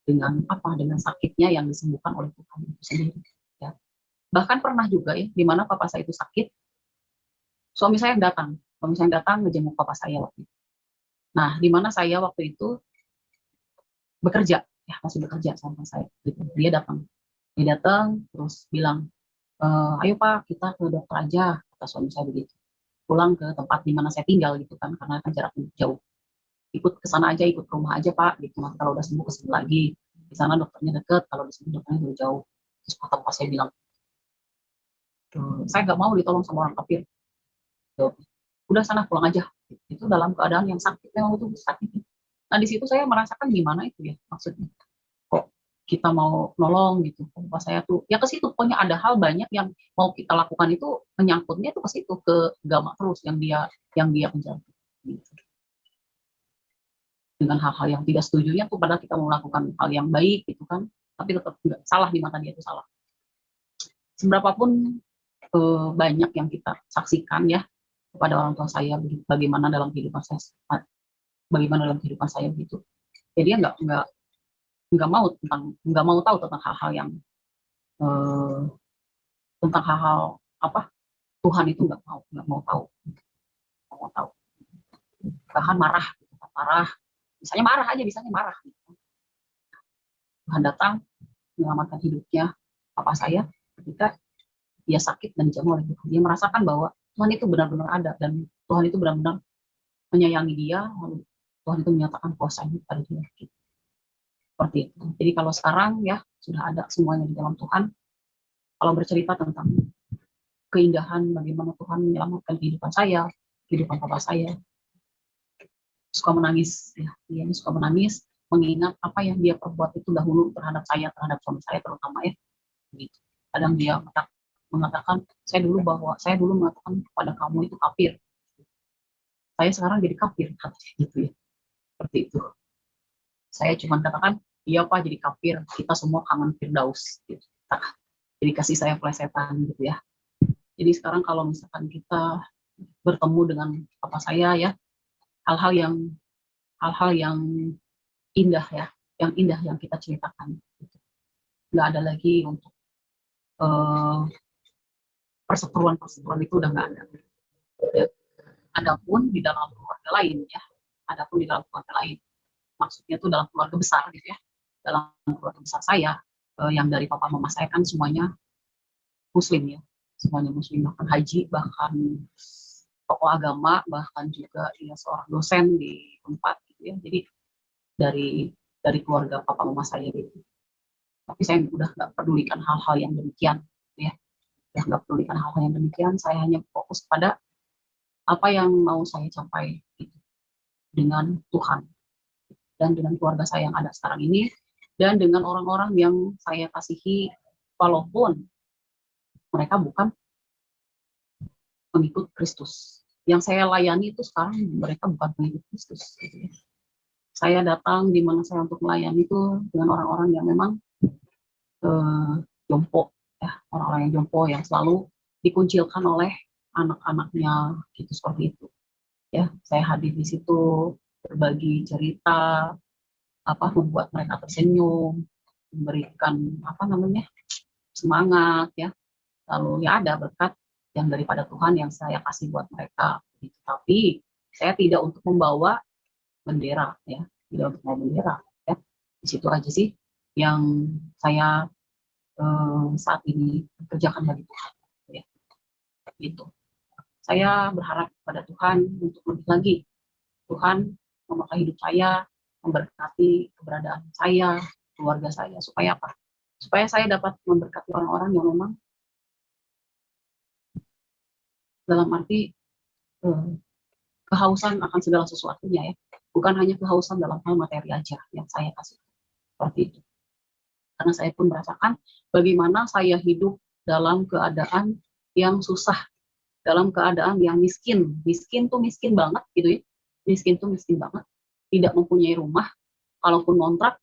dengan sakitnya yang disembuhkan oleh Tuhan itu sendiri. Ya. Bahkan pernah juga ya, di mana papa saya itu sakit, suami saya datang menjenguk papa saya waktu itu. Nah, di mana saya waktu itu bekerja, ya masih bekerja sama saya. Gitu. Dia datang terus bilang, ayo Pak kita ke dokter aja, kata suami saya begitu. Pulang ke tempat di mana saya tinggal gitu kan, karena kan jaraknya jauh. Ikut ke sana aja, ikut ke rumah aja Pak, gitu. Nanti kalau udah sembuh kesini lagi. Di sana dokternya deket, kalau di sini dokternya jauh. Terus kata Pak saya bilang, saya nggak mau ditolong sama orang kafir. Udah sana pulang aja. Itu dalam keadaan yang sakit, memang itu sakit. Nah di situ saya merasakan gimana itu ya maksudnya. Kok kita mau nolong gitu. Bapak saya tuh ya ke situ, pokoknya ada hal banyak yang mau kita lakukan itu menyangkutnya itu ke situ, ke agama terus yang dia penjara gitu. Dengan hal-hal yang tidak setujunya tuh, padahal kita mau melakukan hal yang baik gitu kan, tapi tetap enggak, salah di mata dia itu salah. Seberapapun banyak yang kita saksikan ya kepada orang tua saya, bagaimana dalam kehidupan saya begitu. Jadi dia nggak mau tahu tentang hal-hal yang tentang hal-hal apa Tuhan itu nggak mau tahu. Bahkan marah, misalnya marah. Tuhan datang menyelamatkan hidupnya papa saya ketika dia sakit dan dijamah oleh Tuhan. Dia merasakan bahwa Tuhan itu benar-benar ada dan Tuhan itu benar-benar menyayangi dia, Tuhan itu menyatakan kuasanya pada dia. Gitu. Seperti itu. Jadi kalau sekarang ya sudah ada semuanya di dalam Tuhan. Kalau bercerita tentang keindahan bagaimana Tuhan menyelamatkan kehidupan saya, kehidupan papa saya, suka menangis ya, dia ini suka menangis mengingat apa yang dia perbuat itu dahulu terhadap saya, terhadap suami saya terutama ya. Gitu. Kadang dia mengatakan saya dulu mengatakan kepada kamu itu kafir. Saya sekarang jadi kafir katanya gitu ya. Seperti itu. Saya cuma katakan iya Pak jadi kafir, kita semua kangen Firdaus gitu. Jadi kasih saya plesetan gitu ya. Jadi sekarang kalau misalkan kita bertemu dengan papa saya ya, hal-hal yang indah ya, yang kita ceritakan. Gitu. Nggak ada lagi untuk perseteruan itu udah nggak ada. Ya. Adapun di dalam keluarga lain ya, maksudnya itu dalam keluarga besar gitu ya, dalam keluarga besar saya yang dari papa mama saya kan semuanya muslim ya, semuanya muslim, bahkan haji, bahkan tokoh agama, bahkan juga ya seorang dosen di tempat gitu ya. Jadi dari keluarga papa mama saya gitu. Tapi saya udah nggak pedulikan hal-hal yang demikian gitu ya. Udah nggak pedulikan hal-hal yang demikian, saya hanya fokus pada apa yang mau saya capai gitu, dengan Tuhan dan dengan keluarga saya yang ada sekarang ini dan dengan orang-orang yang saya kasihi walaupun mereka bukan pengikut Kristus. Yang saya layani itu sekarang mereka bukan pengikut Kristus. Gitu ya. Saya datang di mana saya untuk melayani itu dengan orang-orang yang memang jompo, ya, orang-orang yang jompo yang selalu dikuncilkan oleh anak-anaknya, gitu seperti itu. Ya, saya hadir di situ berbagi cerita, membuat mereka tersenyum, memberikan semangat, ya. Lalu ya ada berkat yang daripada Tuhan yang saya kasih buat mereka. Gitu. Tapi saya tidak untuk membawa bendera, ya, tidak untuk membawa bendera. Ya. Di situ aja sih yang saya saat ini kerjakan bagi Tuhan. Ya. Gitu. Saya berharap pada Tuhan untuk lebih lagi. Tuhan memakai hidup saya, memberkati keberadaan saya, keluarga saya, supaya apa? Supaya saya dapat memberkati orang-orang yang memang dalam arti kehausan akan segala sesuatunya ya, bukan hanya kehausan dalam hal materi aja yang saya kasih seperti itu. Karena saya pun merasakan bagaimana saya hidup dalam keadaan yang susah, dalam keadaan yang miskin tuh miskin banget gitu ya, miskin banget, tidak mempunyai rumah, kalaupun kontrak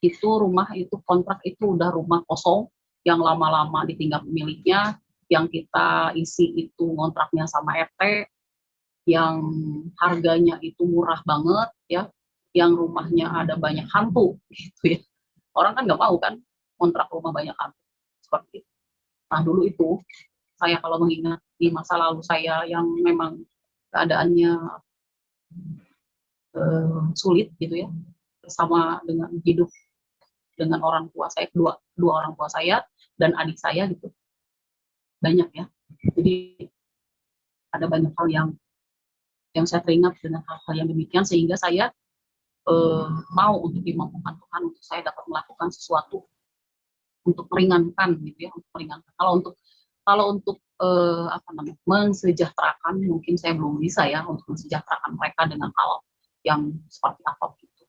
itu rumah itu kontrak itu udah rumah kosong yang lama-lama ditinggal pemiliknya, yang kita isi itu kontraknya sama RT, yang harganya itu murah banget ya, yang rumahnya ada banyak hantu gitu ya. Orang kan nggak mau kan kontrak rumah banyak hantu seperti itu. Nah dulu itu saya kalau mengingat di masa lalu saya yang memang keadaannya sulit gitu ya, bersama dengan hidup dengan orang tua saya, dua orang tua saya dan adik saya gitu, banyak ya. Jadi ada banyak hal yang saya teringat dengan hal-hal yang demikian sehingga saya mau untuk dimampukan Tuhan untuk saya dapat melakukan sesuatu untuk meringankan gitu ya, untuk meringankan. Kalau untuk mensejahterakan mungkin saya belum bisa ya untuk mensejahterakan mereka dengan hal yang seperti apa gitu.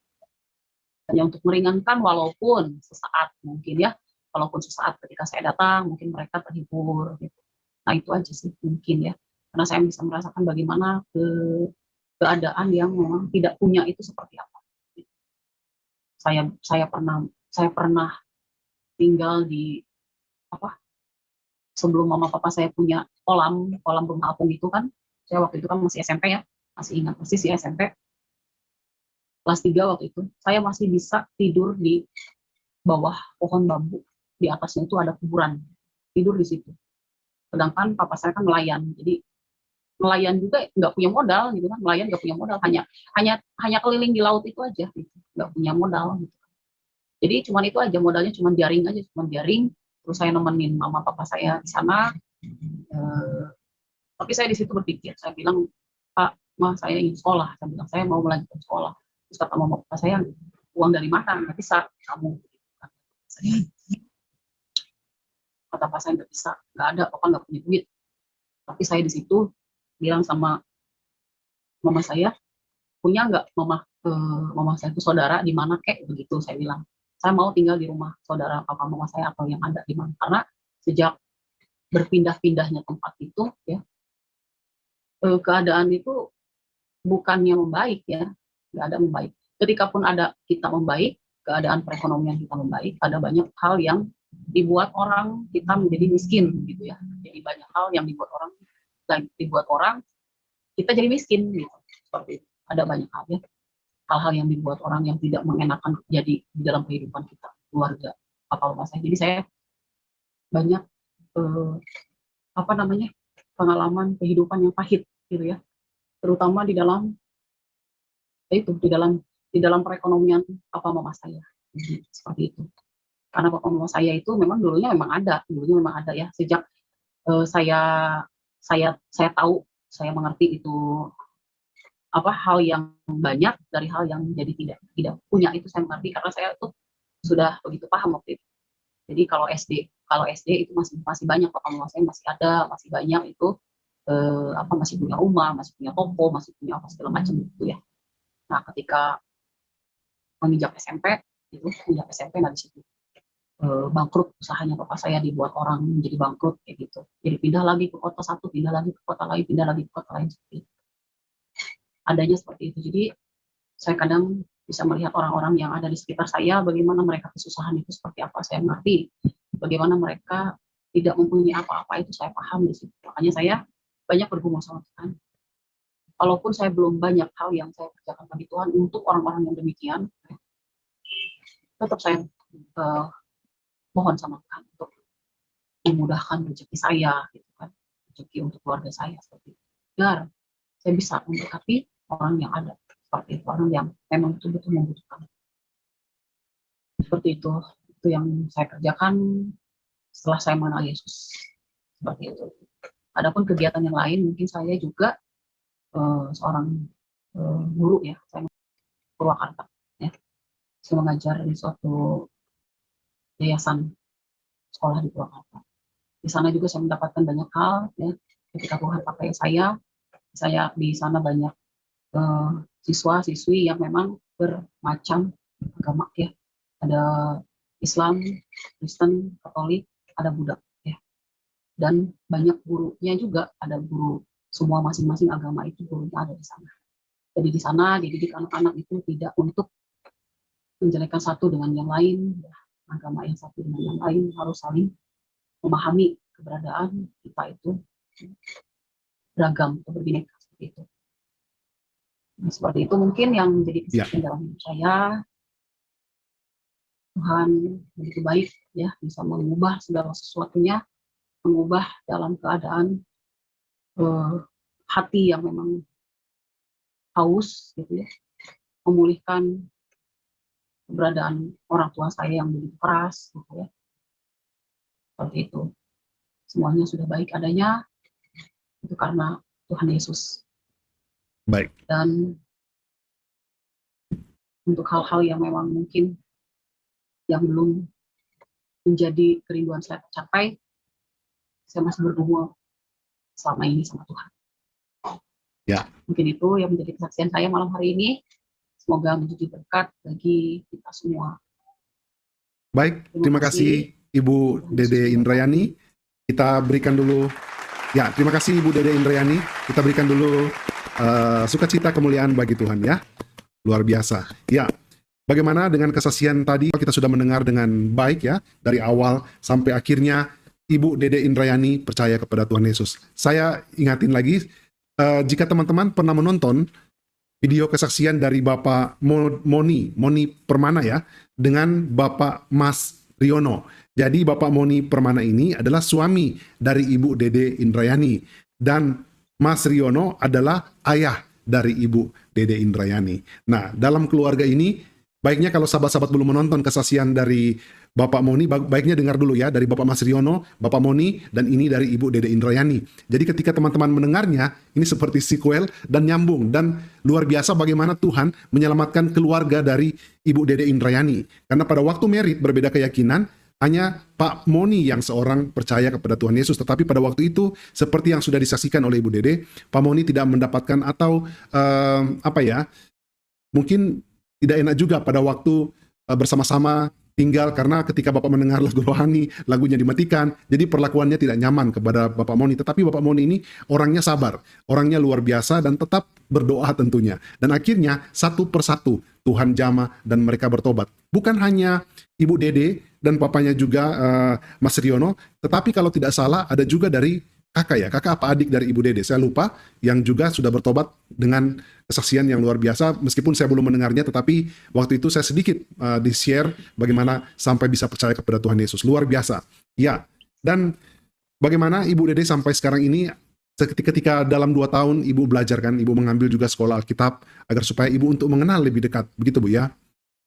Hanya untuk meringankan walaupun sesaat mungkin ya, walaupun sesaat ketika saya datang mungkin mereka terhibur gitu. Nah itu aja sih mungkin ya, karena saya bisa merasakan bagaimana keadaan yang memang tidak punya itu seperti apa. Saya pernah tinggal di sebelum mama papa saya punya kolam rumah apung itu kan, saya waktu itu kan masih SMP ya, masih ingat persis ya SMP kelas 3 waktu itu, saya masih bisa tidur di bawah pohon bambu, di atasnya itu ada kuburan, tidur di situ. Sedangkan papa saya kan nelayan, jadi nelayan juga nggak punya modal gitu kan, nelayan nggak punya modal, hanya keliling di laut itu aja gitu, nggak punya modal gitu. Jadi cuman itu aja modalnya, cuman jaring aja, terus saya nemenin mama papa saya di sana. Tapi saya di situ berpikir, saya bilang Pak, Ma saya ingin sekolah, saya bilang saya mau melanjutkan sekolah. Terus kata mama papa saya, uang dari mana? Nggak bisa, kamu. Kata papa saya, nggak bisa, nggak ada, papa nggak punya duit. Tapi saya di situ bilang sama mama saya, punya nggak mama saya itu saudara di mana kek, begitu saya bilang. Saya mau tinggal di rumah saudara papa mama saya atau yang ada di mana. Karena sejak berpindah-pindahnya tempat itu ya, keadaan itu bukannya membaik ya, nggak ada membaik. Ketika pun ada kita membaik, keadaan perekonomian kita membaik, ada banyak hal yang dibuat orang kita menjadi miskin gitu ya. Jadi banyak hal yang dibuat orang kita jadi miskin gitu. Seperti itu. Ada banyak hal ya, hal-hal yang dibuat orang yang tidak mengenakan jadi di dalam kehidupan kita, keluarga, apa saya. Jadi saya banyak pengalaman kehidupan yang pahit gitu ya, terutama di dalam perekonomian papa mama saya. Seperti itu. Karena papa mama saya itu dulunya memang ada ya, sejak saya tahu, saya mengerti itu hal yang banyak dari hal yang jadi tidak punya, itu saya mengerti karena saya tuh sudah begitu paham waktu itu. Jadi kalau SD itu masih banyak, papa mama saya masih ada, masih banyak itu masih punya rumah, masih punya toko, masih punya apa segala macam gitu ya. Nah, ketika menginjak SMP nah di situ bangkrut usahanya papa saya, dibuat orang menjadi bangkrut kayak gitu. Jadi pindah lagi ke kota satu, pindah lagi ke kota lain, pindah lagi ke kota lain, seperti itu. Adanya seperti itu. Jadi saya kadang bisa melihat orang-orang yang ada di sekitar saya, bagaimana mereka kesusahan itu seperti apa, saya mengerti. Bagaimana mereka tidak mempunyai apa-apa, itu saya paham di situ. Makanya saya banyak bergumul sama Tuhan. Walaupun saya belum banyak hal yang saya kerjakan bagi Tuhan untuk orang-orang yang demikian, tetap saya mohon sama Tuhan untuk memudahkan rezeki saya, gitu kan, rezeki untuk keluarga saya seperti itu. Biar saya bisa mendekati orang yang ada seperti itu, orang yang memang betul-betul membutuhkan. Seperti itu yang saya kerjakan setelah saya mengenal Yesus, seperti itu. Adapun kegiatan yang lain, mungkin saya juga seorang guru ya, saya Purwakarta ya, saya mengajar di suatu yayasan sekolah di Purwakarta. Di sana juga saya mendapatkan banyak hal ya, ketika Tuhan pakai saya di sana banyak siswa-siswi yang memang bermacam agama ya, ada Islam, Kristen, Katolik, ada Buddha ya, dan banyak gurunya juga, ada guru semua masing-masing agama itu gurunya ada di sana. Jadi di sana dididik anak-anak itu tidak untuk menjelekkan satu dengan yang lain ya, agama yang satu dengan yang lain, harus saling memahami keberadaan kita itu beragam atau berbineka, seperti itu. Nah, seperti itu mungkin yang menjadi kesaksian dalam hidup saya. Tuhan begitu baik ya, bisa mengubah segala sesuatunya, mengubah dalam keadaan hati yang memang haus gitu ya, memulihkan keberadaan orang tua saya yang begitu keras gitu ya. Seperti itu. Semuanya sudah baik adanya itu karena Tuhan Yesus. Baik. Dan untuk hal-hal yang memang mungkin yang belum menjadi kerinduan saya tercapai, saya masih bergumul selama ini sama Tuhan. Ya. Mungkin itu yang menjadi kesaksian saya malam hari ini. Semoga menjadi berkat bagi kita semua. Baik, terima kasih Ibu Dede Indrayani. Kita berikan dulu, ya terima kasih Ibu Dede Indrayani. Kita berikan dulu sukacita kemuliaan bagi Tuhan ya. Luar biasa. Ya, bagaimana dengan kesaksian tadi? Kita sudah mendengar dengan baik ya, dari awal sampai akhirnya Ibu Dede Indrayani percaya kepada Tuhan Yesus. Saya ingatin lagi, jika teman-teman pernah menonton video kesaksian dari Bapak Moni Permana ya, dengan Bapak Mas Riono. Jadi Bapak Moni Permana ini adalah suami dari Ibu Dede Indrayani, dan Mas Riono adalah ayah dari Ibu Dede Indrayani. Nah, dalam keluarga ini Baiknya kalau sahabat-sahabat belum menonton kesaksian dari Bapak Moni, baiknya dengar dulu ya, dari Bapak Mas Riono, Bapak Moni, dan ini dari Ibu Dede Indrayani. Jadi ketika teman-teman mendengarnya, ini seperti sequel dan nyambung, dan luar biasa bagaimana Tuhan menyelamatkan keluarga dari Ibu Dede Indrayani. Karena pada waktu merit berbeda keyakinan, hanya Pak Moni yang seorang percaya kepada Tuhan Yesus. Tetapi pada waktu itu, seperti yang sudah disaksikan oleh Ibu Dede, Pak Moni tidak mendapatkan atau mungkin tidak enak juga pada waktu bersama-sama tinggal, karena ketika Bapak mendengar lagu rohani, lagunya dimatikan, jadi perlakuannya tidak nyaman kepada Bapak Moni. Tetapi Bapak Moni ini orangnya sabar, orangnya luar biasa, dan tetap berdoa tentunya. Dan akhirnya satu persatu Tuhan jamah dan mereka bertobat. Bukan hanya Ibu Dede dan papanya juga Mas Riono, tetapi kalau tidak salah ada juga dari kakak apa adik dari Ibu Dede, saya lupa, yang juga sudah bertobat dengan kesaksian yang luar biasa. Meskipun saya belum mendengarnya, tetapi waktu itu saya sedikit di-share bagaimana sampai bisa percaya kepada Tuhan Yesus. Luar biasa. Ya, dan bagaimana Ibu Dede sampai sekarang ini, ketika dalam 2 tahun Ibu belajar kan, Ibu mengambil juga sekolah Alkitab, agar supaya Ibu untuk mengenal lebih dekat, begitu Bu ya?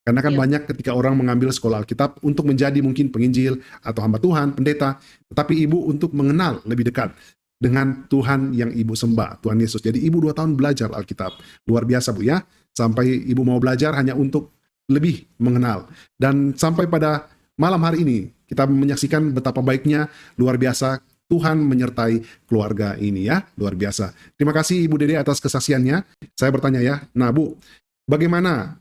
Karena kan banyak ketika orang mengambil sekolah Alkitab untuk menjadi mungkin penginjil atau hamba Tuhan, pendeta, tetapi Ibu untuk mengenal lebih dekat dengan Tuhan yang Ibu sembah, Tuhan Yesus. Jadi Ibu 2 tahun belajar Alkitab. Luar biasa Bu ya. Sampai Ibu mau belajar hanya untuk lebih mengenal. Dan sampai pada malam hari ini, kita menyaksikan betapa baiknya, luar biasa, Tuhan menyertai keluarga ini ya. Luar biasa. Terima kasih Ibu Dede atas kesaksiannya. Saya bertanya ya, nah Bu, bagaimana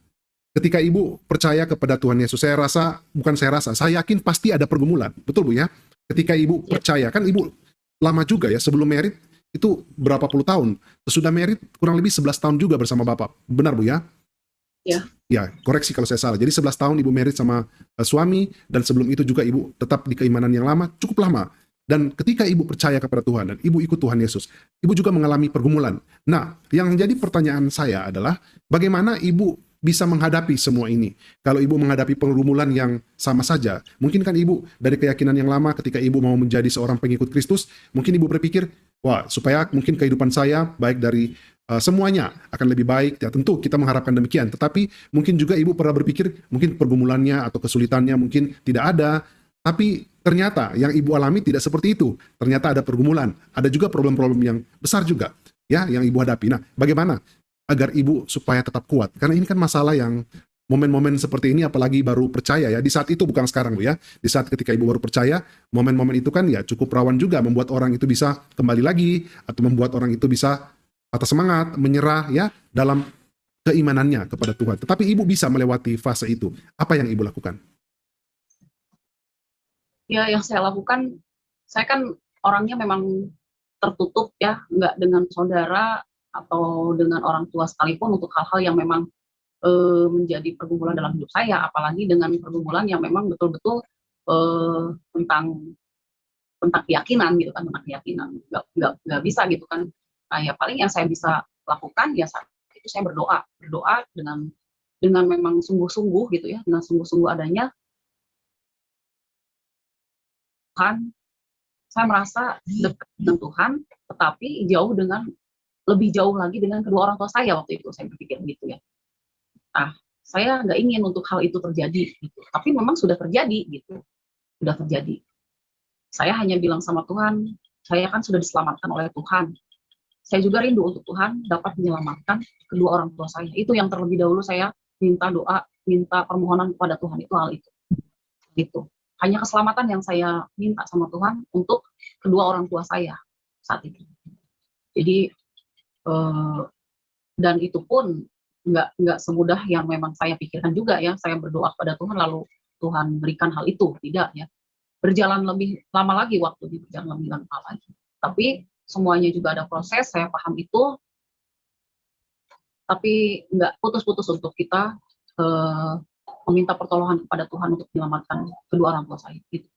ketika Ibu percaya kepada Tuhan Yesus? Saya yakin pasti ada pergumulan. Betul Bu ya? Ketika Ibu percaya, kan Ibu lama juga ya, sebelum merit itu berapa puluh tahun. Sesudah merit kurang lebih 11 tahun juga bersama Bapak. Benar Bu ya? Ya. Ya, koreksi kalau saya salah. Jadi 11 tahun Ibu merit sama suami, dan sebelum itu juga Ibu tetap di keimanan yang lama, cukup lama. Dan ketika Ibu percaya kepada Tuhan dan Ibu ikut Tuhan Yesus, Ibu juga mengalami pergumulan. Nah, yang jadi pertanyaan saya adalah, bagaimana Ibu bisa menghadapi semua ini? Kalau Ibu menghadapi pergumulan yang sama saja, mungkin kan Ibu dari keyakinan yang lama, ketika Ibu mau menjadi seorang pengikut Kristus, mungkin Ibu berpikir, wah, supaya mungkin kehidupan saya, baik dari semuanya akan lebih baik. Ya tentu kita mengharapkan demikian, tetapi mungkin juga Ibu pernah berpikir, mungkin pergumulannya atau kesulitannya mungkin tidak ada, tapi ternyata yang Ibu alami tidak seperti itu. Ternyata ada pergumulan, ada juga problem-problem yang besar juga ya yang Ibu hadapi. Nah, bagaimana agar Ibu supaya tetap kuat? Karena ini kan masalah yang momen-momen seperti ini, apalagi baru percaya ya, di saat itu, bukan sekarang Bu ya, di saat ketika Ibu baru percaya, momen-momen itu kan ya cukup rawan juga, membuat orang itu bisa kembali lagi, atau membuat orang itu bisa patah semangat, menyerah ya dalam keimanannya kepada Tuhan. Tetapi Ibu bisa melewati fase itu. Apa yang Ibu lakukan? Ya, yang saya lakukan, saya kan orangnya memang tertutup ya, nggak dengan saudara atau dengan orang tua sekalipun untuk hal-hal yang memang menjadi pergumulan dalam hidup saya, apalagi dengan pergumulan yang memang betul-betul tentang keyakinan gitu kan, tentang keyakinan, nggak bisa gitu kan. Nah, ya paling yang saya bisa lakukan ya saat itu saya berdoa dengan memang sungguh-sungguh gitu ya, dengan sungguh-sungguh adanya Tuhan. Saya merasa dekat dengan Tuhan, tetapi lebih jauh lagi dengan kedua orang tua saya waktu itu, saya berpikir gitu ya. Nah, saya nggak ingin untuk hal itu terjadi, gitu. Tapi memang sudah terjadi, gitu. Sudah terjadi. Saya hanya bilang sama Tuhan, saya kan sudah diselamatkan oleh Tuhan. Saya juga rindu untuk Tuhan dapat menyelamatkan kedua orang tua saya. Itu yang terlebih dahulu saya minta doa, minta permohonan kepada Tuhan, itu hal itu. Gitu. Hanya keselamatan yang saya minta sama Tuhan untuk kedua orang tua saya saat itu. Jadi, dan itu pun nggak semudah yang memang saya pikirkan juga ya. Saya berdoa kepada Tuhan lalu Tuhan berikan hal itu, tidak ya. Berjalan lebih lama lagi waktu, berjalan lebih lama lagi. Tapi semuanya juga ada proses, saya paham itu. Tapi nggak putus-putus untuk kita meminta pertolongan kepada Tuhan untuk menyelamatkan kedua orang tua saya. Gitu.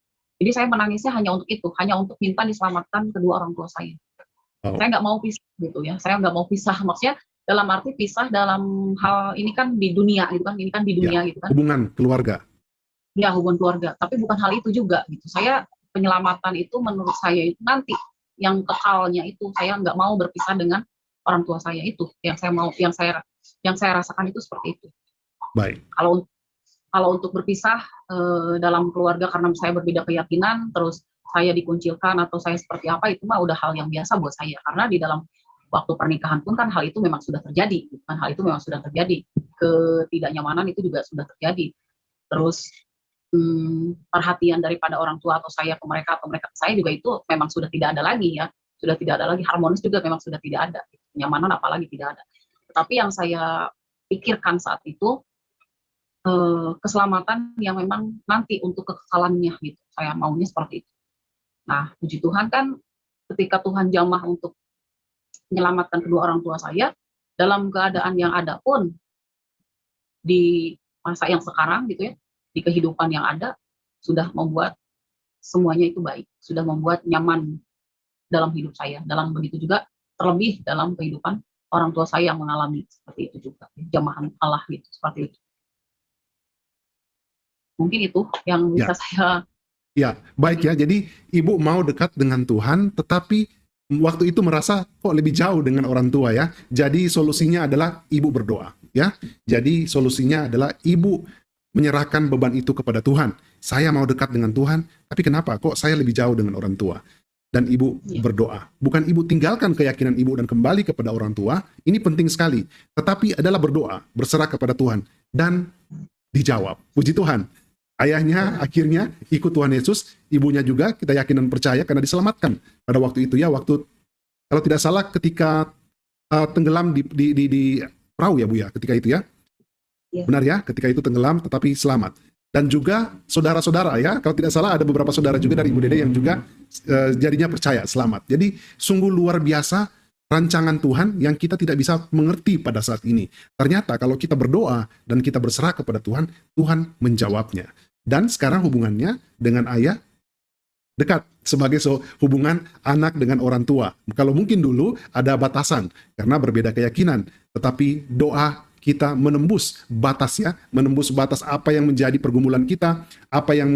Jadi saya menangisnya hanya untuk itu, hanya untuk minta diselamatkan kedua orang tua saya. Saya nggak mau pisah gitu ya, saya nggak mau pisah, maksudnya dalam arti pisah dalam hal ini kan di dunia gitu kan, ini kan di dunia gitu kan. Hubungan keluarga. Ya, hubungan keluarga, tapi bukan hal itu juga gitu. Saya penyelamatan itu menurut saya itu nanti yang kekalnya itu, saya nggak mau berpisah dengan orang tua saya itu, yang saya rasakan itu seperti itu. Baik. Kalau untuk berpisah dalam keluarga karena saya berbeda keyakinan, terus saya dikuncilkan atau saya seperti apa, itu mah udah hal yang biasa buat saya. Karena di dalam waktu pernikahan pun kan hal itu memang sudah terjadi, kan hal itu memang sudah terjadi. Ketidaknyamanan itu juga sudah terjadi. Terus perhatian daripada orang tua atau saya ke mereka atau mereka ke saya juga itu memang sudah tidak ada lagi ya. Sudah tidak ada lagi, harmonis juga memang sudah tidak ada. Kenyamanan apalagi tidak ada. Tetapi yang saya pikirkan saat itu keselamatan yang memang nanti untuk kekekalannya gitu. Saya maunya seperti itu. Nah, puji Tuhan kan ketika Tuhan jamah untuk menyelamatkan kedua orang tua saya, dalam keadaan yang ada pun di masa yang sekarang gitu ya, di kehidupan yang ada, sudah membuat semuanya itu baik, sudah membuat nyaman dalam hidup saya. Dalam begitu juga terlebih dalam kehidupan orang tua saya yang mengalami seperti itu juga, jamahan Allah gitu, seperti itu. Mungkin itu yang bisa saya. Ya, baik ya. Jadi ibu mau dekat dengan Tuhan, tetapi waktu itu merasa kok lebih jauh dengan orang tua ya. Jadi solusinya adalah ibu berdoa ya. Jadi solusinya adalah ibu menyerahkan beban itu kepada Tuhan. Saya mau dekat dengan Tuhan, tapi kenapa kok saya lebih jauh dengan orang tua? Dan ibu berdoa. Bukan ibu tinggalkan keyakinan ibu dan kembali kepada orang tua. Ini penting sekali. Tetapi adalah berdoa, berserah kepada Tuhan. Dan dijawab. Puji Tuhan. Ayahnya akhirnya ikut Tuhan Yesus, ibunya juga kita yakin dan percaya karena diselamatkan pada waktu itu ya, waktu kalau tidak salah ketika tenggelam di perahu ya Bu ya, ketika itu ya. Benar ya, ketika itu tenggelam tetapi selamat. Dan juga saudara-saudara ya, kalau tidak salah ada beberapa saudara juga dari Ibu Dede yang juga jadinya percaya, selamat. Jadi sungguh luar biasa rancangan Tuhan yang kita tidak bisa mengerti pada saat ini. Ternyata kalau kita berdoa dan kita berserah kepada Tuhan, Tuhan menjawabnya. Dan sekarang hubungannya dengan ayah dekat sebagai hubungan anak dengan orang tua. Kalau mungkin dulu ada batasan karena berbeda keyakinan, tetapi doa kita menembus batas ya, menembus batas apa yang menjadi pergumulan kita, apa yang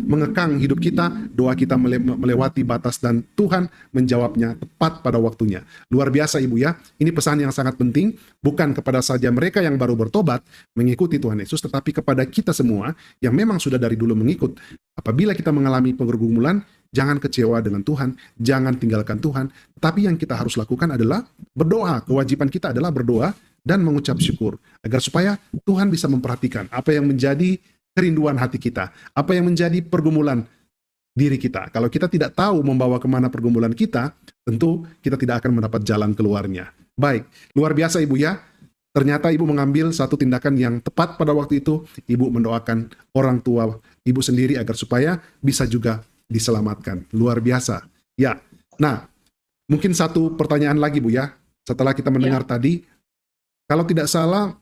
mengekang hidup kita, doa kita melewati batas dan Tuhan menjawabnya tepat pada waktunya. Luar biasa Ibu ya. Ini pesan yang sangat penting, bukan kepada saja mereka yang baru bertobat mengikuti Tuhan Yesus, tetapi kepada kita semua yang memang sudah dari dulu mengikut. Apabila kita mengalami pergumulan, jangan kecewa dengan Tuhan, jangan tinggalkan Tuhan. Tapi yang kita harus lakukan adalah berdoa. Kewajiban kita adalah berdoa dan mengucap syukur. Agar supaya Tuhan bisa memperhatikan apa yang menjadi kerinduan hati kita. Apa yang menjadi pergumulan diri kita. Kalau kita tidak tahu membawa kemana pergumulan kita, tentu kita tidak akan mendapat jalan keluarnya. Baik, luar biasa Ibu ya. Ternyata Ibu mengambil satu tindakan yang tepat pada waktu itu. Ibu mendoakan orang tua Ibu sendiri agar supaya bisa juga diselamatkan. Luar biasa. Ya. Nah, mungkin satu pertanyaan lagi Bu ya. Setelah kita mendengar tadi, kalau tidak salah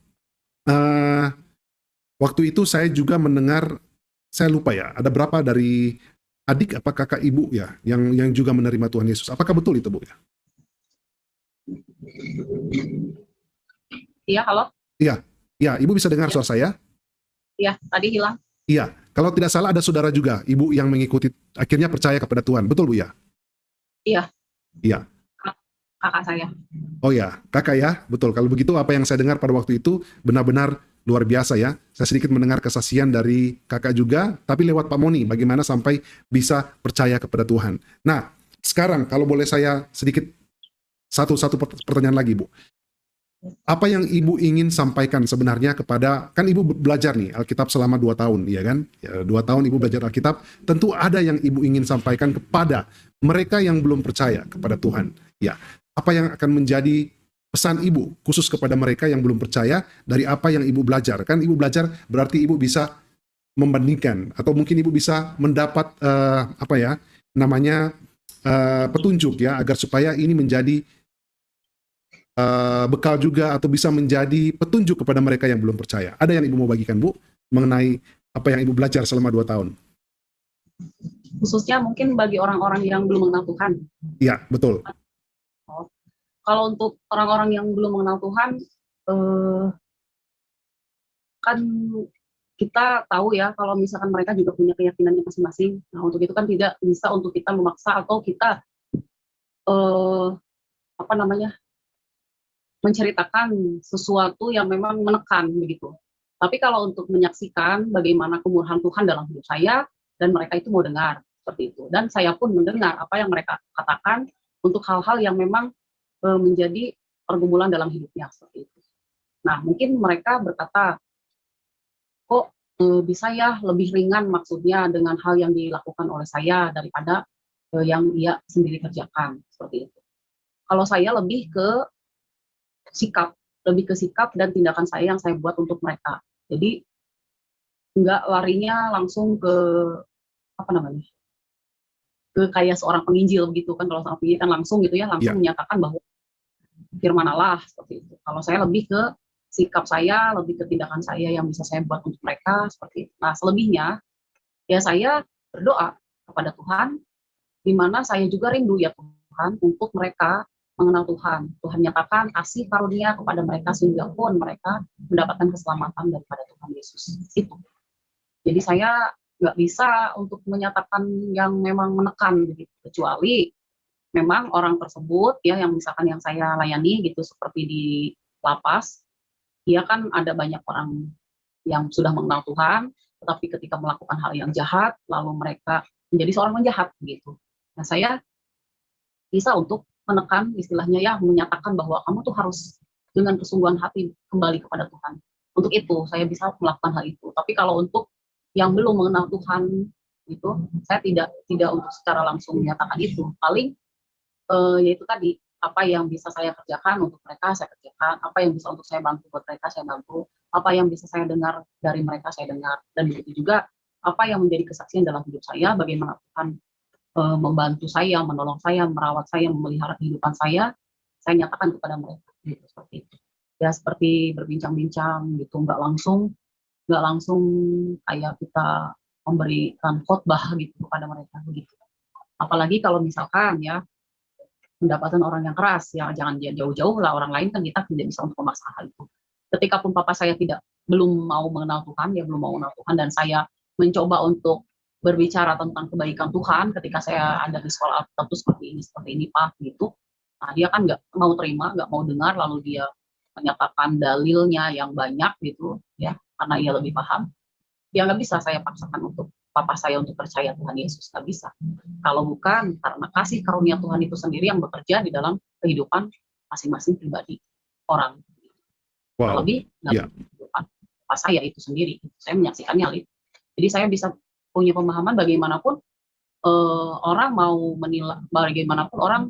waktu itu saya juga mendengar, saya lupa ya, ada berapa dari adik apa kakak Ibu ya yang juga menerima Tuhan Yesus. Apakah betul itu Bu ya? Iya, halo? Iya. Ya, Ibu bisa dengar suara saya? Iya, tadi hilang. Iya, kalau tidak salah ada saudara juga, Ibu yang mengikuti, akhirnya percaya kepada Tuhan. Betul Bu ya? Iya. Iya. Kakak saya. Oh ya, kakak ya, betul. Kalau begitu apa yang saya dengar pada waktu itu benar-benar luar biasa ya. Saya sedikit mendengar kesaksian dari kakak juga, tapi lewat Pak Moni, bagaimana sampai bisa percaya kepada Tuhan. Nah, sekarang kalau boleh saya sedikit satu pertanyaan lagi Bu. Apa yang Ibu ingin sampaikan sebenarnya kepada, kan Ibu belajar nih Alkitab selama 2 tahun, ya kan? Ya, 2 tahun Ibu belajar Alkitab, tentu ada yang Ibu ingin sampaikan kepada mereka yang belum percaya kepada Tuhan. Ya, apa yang akan menjadi pesan Ibu khusus kepada mereka yang belum percaya dari apa yang Ibu belajar? Kan Ibu belajar berarti Ibu bisa membandingkan, atau mungkin Ibu bisa mendapat petunjuk ya, agar supaya ini menjadi bekal juga atau bisa menjadi petunjuk kepada mereka yang belum percaya. Ada yang Ibu mau bagikan Bu mengenai apa yang Ibu belajar selama 2 tahun? Khususnya mungkin bagi orang-orang yang belum mengenal Tuhan. Iya, betul. Kalau untuk orang-orang yang belum mengenal Tuhan, kan kita tahu ya kalau misalkan mereka juga punya keyakinannya masing-masing. Nah, untuk itu kan tidak bisa untuk kita memaksa atau kita menceritakan sesuatu yang memang menekan begitu. Tapi kalau untuk menyaksikan bagaimana kemurahan Tuhan dalam hidup saya, dan mereka itu mau dengar seperti itu. Dan saya pun mendengar apa yang mereka katakan untuk hal-hal yang memang menjadi pergumulan dalam hidupnya seperti itu. Nah, mungkin mereka berkata, kok bisa ya lebih ringan maksudnya dengan hal yang dilakukan oleh saya daripada yang ia sendiri kerjakan seperti itu. Kalau saya lebih ke sikap dan tindakan saya yang saya buat untuk mereka. Jadi nggak larinya langsung ke apa namanya, ke kayak seorang penginjil begitu kan. Kalau seorang penginjil kan langsung gitu ya, langsung menyatakan bahwa firman Allah seperti itu. Kalau saya lebih ke sikap saya, lebih ke tindakan saya yang bisa saya buat untuk mereka seperti itu. Nah, selebihnya ya saya berdoa kepada Tuhan, di mana saya juga rindu ya Tuhan untuk mereka mengenal Tuhan. Tuhan nyatakan kasih karunia kepada mereka sehingga pun mereka mendapatkan keselamatan daripada Tuhan Yesus. Itu. Jadi saya nggak bisa untuk menyatakan yang memang menekan begitu, kecuali memang orang tersebut ya yang misalkan yang saya layani gitu seperti di lapas, dia kan ada banyak orang yang sudah mengenal Tuhan, tetapi ketika melakukan hal yang jahat, lalu mereka menjadi seorang penjahat gitu. Nah, saya bisa untuk menekan istilahnya ya, menyatakan bahwa kamu tuh harus dengan kesungguhan hati kembali kepada Tuhan. Untuk itu saya bisa melakukan hal itu. Tapi kalau untuk yang belum mengenal Tuhan itu, saya tidak untuk secara langsung menyatakan itu. Paling yaitu tadi apa yang bisa saya kerjakan untuk mereka saya kerjakan, apa yang bisa untuk saya bantu buat mereka saya bantu, apa yang bisa saya dengar dari mereka saya dengar, dan begitu juga apa yang menjadi kesaksian dalam hidup saya, bagaimana Tuhan membantu saya, menolong saya, merawat saya, memelihara kehidupan saya nyatakan kepada mereka gitu, seperti itu. Ya seperti berbincang-bincang gitu, nggak langsung kayak kita memberikan khotbah gitu kepada mereka begitu. Apalagi kalau misalkan ya pendapatan orang yang keras, ya jangan jauh-jauh lah, orang lain kan kita tidak bisa untuk memaksa hal itu. Ketika pun papa saya belum mau mengenal Tuhan, dia belum mau mengenal Tuhan, dan saya mencoba untuk berbicara tentang kebaikan Tuhan ketika saya ada di sekolah tertentu seperti ini Pak gitu. Nah, dia kan nggak mau terima, nggak mau dengar, lalu dia menyatakan dalilnya yang banyak gitu ya, karena ia lebih paham. Ya nggak bisa saya paksakan untuk papa saya untuk percaya Tuhan Yesus, nggak bisa. Kalau bukan karena kasih karunia Tuhan itu sendiri yang bekerja di dalam kehidupan masing-masing pribadi orang. Wow. Terlebih dalam kehidupan papa saya itu sendiri, saya menyaksikannya. Jadi saya bisa punya pemahaman bagaimanapun orang mau menilai, bagaimanapun orang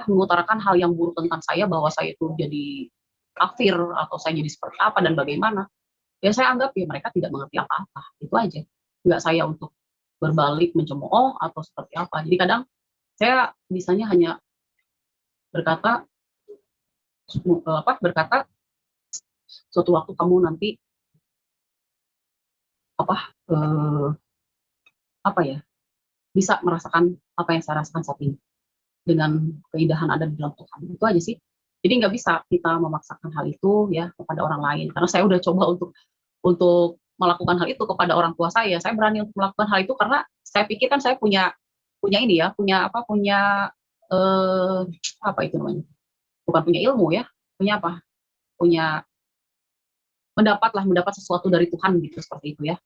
mengutarakan hal yang buruk tentang saya, bahwa saya itu jadi kafir atau saya jadi seperti apa dan bagaimana, ya saya anggap ya mereka tidak mengerti apa-apa, itu aja. Nggak saya untuk berbalik mencemooh atau seperti apa. Jadi kadang saya bisanya hanya berkata suatu waktu kamu nanti bisa merasakan apa yang saya rasakan saat ini dengan keindahan ada di dalam Tuhan. Itu aja sih. Jadi nggak bisa kita memaksakan hal itu ya kepada orang lain, karena saya udah coba untuk melakukan hal itu kepada orang tua saya. Saya berani untuk melakukan hal itu karena saya pikir kan saya punya ini ya, punya apa itu namanya, bukan punya ilmu ya, mendapat sesuatu dari Tuhan gitu, seperti itu ya,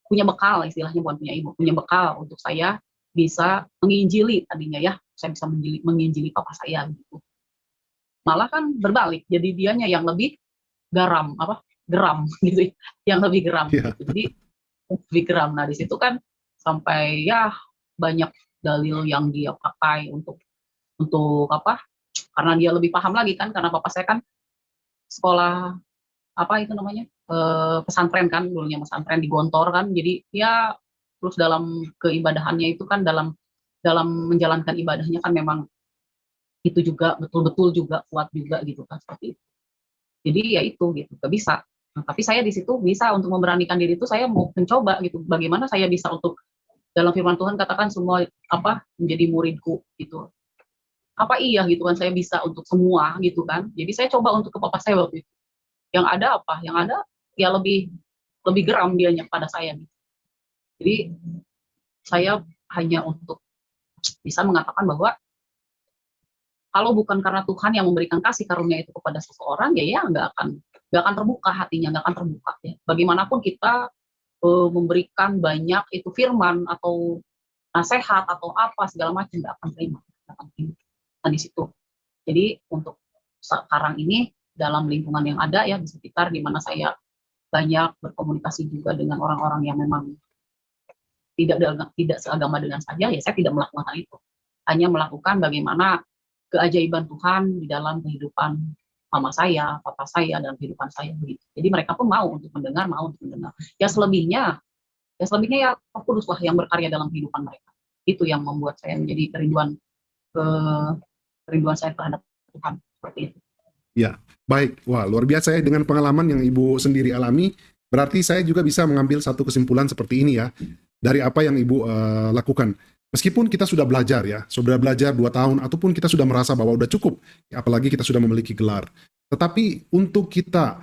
punya bekal istilahnya, bukan punya ilmu, punya bekal untuk saya bisa menginjili tadinya ya, saya bisa menginjili papa saya gitu. Malah kan berbalik, jadi dianya yang lebih geram gitu, yang lebih geram gitu. Jadi lebih geram. Nah di situ kan sampai ya banyak dalil yang dia pakai untuk karena dia lebih paham lagi kan, karena papa saya kan sekolah pesantren kan, dulunya pesantren di Gontor kan, jadi ya terus dalam keibadahannya itu kan, dalam menjalankan ibadahnya kan memang itu juga betul-betul juga kuat juga gitu kan, seperti itu. Jadi ya itu gitu, gak bisa. Nah, tapi saya di situ bisa untuk memberanikan diri itu, saya mau mencoba gitu, bagaimana saya bisa untuk dalam firman Tuhan katakan semua menjadi muridku gitu. Apa iya gitu kan, saya bisa untuk semua gitu kan. Jadi saya coba untuk ke papa saya waktu itu. Yang ada ya lebih geram dianya pada saya gitu. Jadi saya hanya untuk bisa mengatakan bahwa Kalau bukan karena Tuhan yang memberikan kasih karunia itu kepada seseorang, ya nggak akan terbuka hatinya, nggak akan terbuka ya. Bagaimanapun kita memberikan banyak itu firman atau nasihat atau apa segala macam, nggak akan terima, nggak akan terima. Nah di situ. Jadi untuk sekarang ini dalam lingkungan yang ada ya di sekitar, di mana saya banyak berkomunikasi juga dengan orang-orang yang memang tidak seagama dengan saya, ya saya tidak melakukan hal itu. Hanya melakukan bagaimana keajaiban Tuhan di dalam kehidupan mama saya, papa saya, dan kehidupan saya begitu. Jadi mereka pun mau untuk mendengar. Ya selebihnya ya Roh Kudus lah yang berkarya dalam kehidupan mereka. Itu yang membuat saya menjadi kerinduan saya terhadap Tuhan seperti itu. Ya, baik. Wah, luar biasa ya dengan pengalaman yang Ibu sendiri alami. Berarti saya juga bisa mengambil satu kesimpulan seperti ini ya, dari apa yang Ibu lakukan. Meskipun kita sudah belajar ya, sudah belajar 2 tahun, ataupun kita sudah merasa bahwa udah cukup, apalagi kita sudah memiliki gelar. Tetapi untuk kita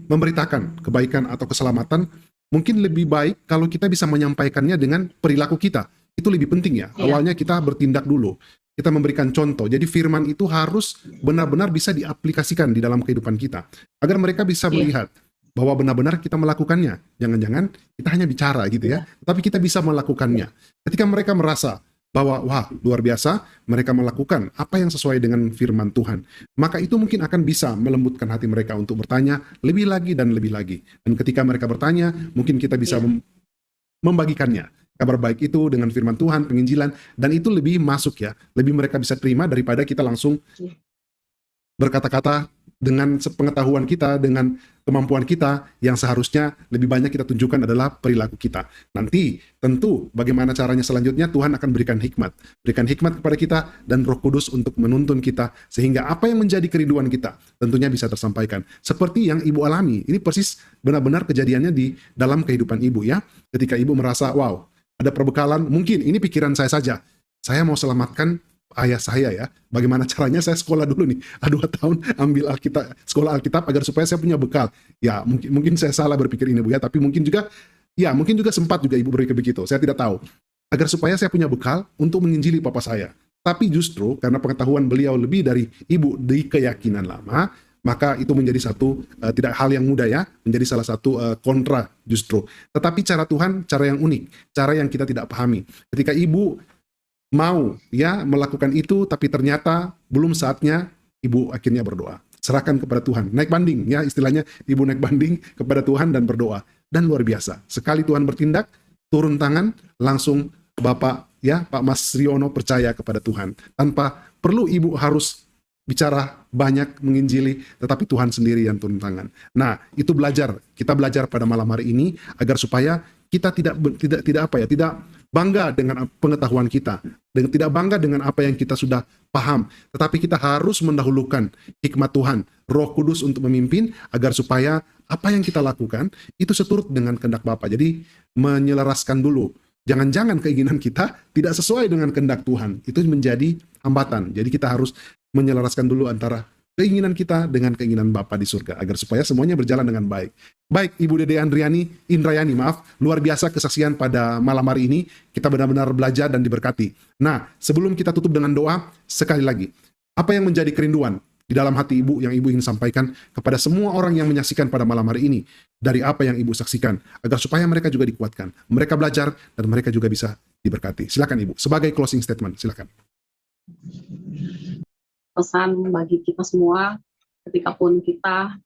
memberitakan kebaikan atau keselamatan, mungkin lebih baik kalau kita bisa menyampaikannya dengan perilaku kita. Itu lebih penting ya. Awalnya kita bertindak dulu. Kita memberikan contoh. Jadi firman itu harus benar-benar bisa diaplikasikan di dalam kehidupan kita. Agar mereka bisa melihat bahwa benar-benar kita melakukannya. Jangan-jangan kita hanya bicara gitu ya. Tapi kita bisa melakukannya. Ketika mereka merasa bahwa wah luar biasa, mereka melakukan apa yang sesuai dengan firman Tuhan, maka itu mungkin akan bisa melembutkan hati mereka untuk bertanya lebih lagi dan lebih lagi. Dan ketika mereka bertanya, mungkin kita bisa membagikannya. Kabar baik itu dengan firman Tuhan, penginjilan, dan itu lebih masuk ya, lebih mereka bisa terima daripada kita langsung berkata-kata dengan sepengetahuan kita, dengan kemampuan kita, yang seharusnya lebih banyak kita tunjukkan adalah perilaku kita. Nanti tentu bagaimana caranya selanjutnya, Tuhan akan berikan hikmat kepada kita dan Roh Kudus untuk menuntun kita, sehingga apa yang menjadi kerinduan kita tentunya bisa tersampaikan. Seperti yang Ibu alami, ini persis benar-benar kejadiannya di dalam kehidupan Ibu ya, ketika Ibu merasa wow, ada perbekalan, mungkin ini pikiran saya saja, saya mau selamatkan ayah saya ya, bagaimana caranya saya sekolah dulu nih, 2 tahun ambil sekolah Alkitab agar supaya saya punya bekal. Ya mungkin saya salah berpikir ini Bu ya, tapi mungkin juga sempat juga Ibu berpikir begitu, saya tidak tahu. Agar supaya saya punya bekal untuk menginjili papa saya. Tapi justru karena pengetahuan beliau lebih dari Ibu di keyakinan lama, maka itu menjadi satu tidak hal yang mudah ya, menjadi salah satu kontra justru. Tetapi cara Tuhan, cara yang unik, cara yang kita tidak pahami. Ketika Ibu mau ya melakukan itu, tapi ternyata belum saatnya, Ibu akhirnya berdoa. Serahkan kepada Tuhan. Naik banding ya, istilahnya Ibu naik banding kepada Tuhan dan berdoa. Dan luar biasa. Sekali Tuhan bertindak, turun tangan, langsung Bapak ya, Pak Mas Riono percaya kepada Tuhan. Tanpa perlu Ibu harus bicara banyak menginjili, tetapi Tuhan sendiri yang turun tangan. Nah, itu kita belajar pada malam hari ini agar supaya kita tidak bangga dengan pengetahuan kita, tidak bangga dengan apa yang kita sudah paham, tetapi kita harus mendahulukan hikmat Tuhan, Roh Kudus untuk memimpin agar supaya apa yang kita lakukan itu seturut dengan kehendak Bapa. Jadi menyelaraskan dulu. Jangan-jangan keinginan kita tidak sesuai dengan kehendak Tuhan. Itu menjadi hambatan. Jadi kita harus menyelaraskan dulu antara keinginan kita dengan keinginan Bapa di surga, agar supaya semuanya berjalan dengan baik. Baik, Ibu Dede Indrayani, luar biasa kesaksian pada malam hari ini. Kita benar-benar belajar dan diberkati. Nah, sebelum kita tutup dengan doa, sekali lagi, apa yang menjadi kerinduan di dalam hati Ibu yang Ibu ingin sampaikan kepada semua orang yang menyaksikan pada malam hari ini, dari apa yang Ibu saksikan, agar supaya mereka juga dikuatkan, mereka belajar, dan mereka juga bisa diberkati. Silakan Ibu, sebagai closing statement, silakan. Pesan bagi kita semua, ketika pun kita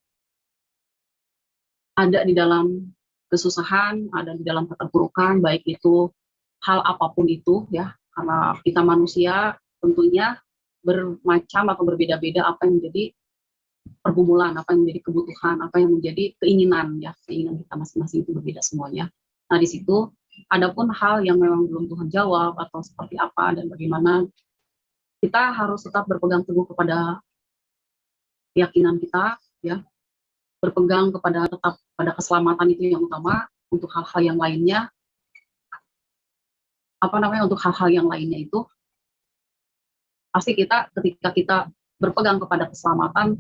ada di dalam kesusahan, ada di dalam keterpurukan, baik itu hal apapun itu ya, karena kita manusia tentunya bermacam atau berbeda-beda apa yang menjadi pergumulan, apa yang menjadi kebutuhan, apa yang menjadi keinginan ya, keinginan kita masing-masing itu berbeda semuanya. Nah di situ adapun hal yang memang belum Tuhan jawab atau seperti apa dan bagaimana, kita harus tetap berpegang teguh kepada keyakinan kita ya, berpegang tetap pada keselamatan itu yang utama. Untuk hal-hal yang lainnya untuk hal-hal yang lainnya itu pasti ketika kita berpegang kepada keselamatan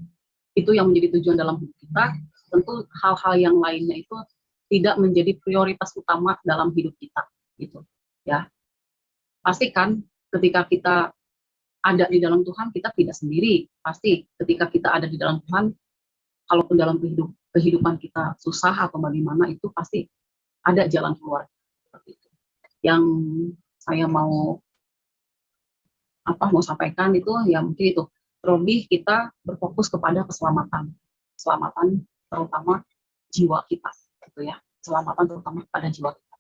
itu yang menjadi tujuan dalam hidup kita, tentu hal-hal yang lainnya itu tidak menjadi prioritas utama dalam hidup kita gitu ya. Pastikan ketika kita ada di dalam Tuhan, kita tidak sendiri. Pasti ketika kita ada di dalam Tuhan, kalaupun dalam kehidupan kita susah atau bagaimana, itu pasti ada jalan keluar. Seperti itu. Yang saya mau sampaikan itu ya mungkin itu, terlebih kita berfokus kepada keselamatan terutama jiwa kita, gitu ya. Keselamatan terutama pada jiwa kita.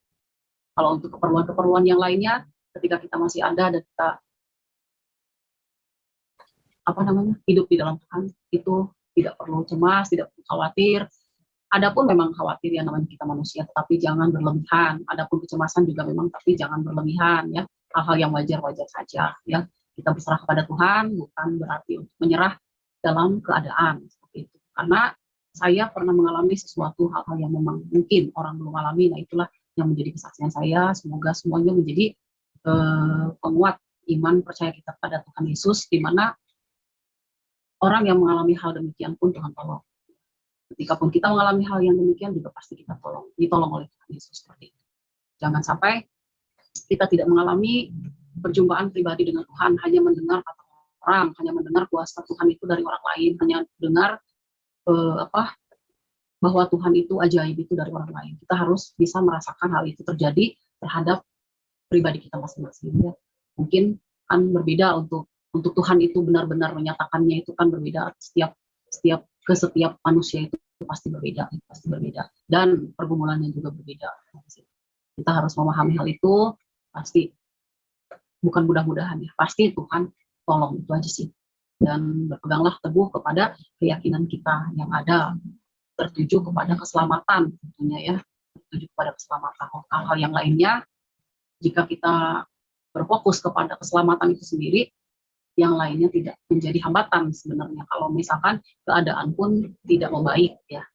Kalau untuk keperluan-keperluan yang lainnya, ketika kita masih ada dan kita hidup di dalam Tuhan, itu tidak perlu cemas, tidak perlu khawatir. Adapun memang khawatir ya, namanya kita manusia, tetapi jangan berlebihan. Adapun kecemasan juga memang, tapi jangan berlebihan ya. Hal-hal yang wajar-wajar saja ya. Kita berserah kepada Tuhan bukan berarti untuk menyerah dalam keadaan seperti itu. Karena saya pernah mengalami sesuatu hal-hal yang memang mungkin orang belum alami. Nah, itulah yang menjadi kesaksian saya. Semoga semuanya menjadi penguat iman percaya kita pada Tuhan Yesus, di mana orang yang mengalami hal demikian pun Tuhan tolong. Ketika pun kita mengalami hal yang demikian juga pasti kita ditolong oleh Tuhan Yesus seperti itu. Jangan sampai kita tidak mengalami perjumpaan pribadi dengan Tuhan, hanya mendengar kata orang, hanya mendengar kuasa Tuhan itu dari orang lain, hanya dengar bahwa Tuhan itu ajaib itu dari orang lain. Kita harus bisa merasakan hal itu terjadi terhadap pribadi kita masing-masing. Ya. Mungkin kan berbeda untuk Tuhan itu benar-benar menyatakannya, itu kan berbeda. Setiap manusia itu pasti berbeda, dan pergumulannya juga berbeda. Kita harus memahami hal itu. Pasti bukan mudah-mudahan ya, pasti Tuhan tolong, itu aja sih. Dan berpeganglah teguh kepada keyakinan kita yang ada, tertuju kepada keselamatan tentunya ya, tertuju kepada keselamatan. Hal-hal yang lainnya, jika kita berfokus kepada keselamatan itu sendiri, yang lainnya tidak menjadi hambatan sebenarnya. Kalau misalkan keadaan pun tidak membaik ya,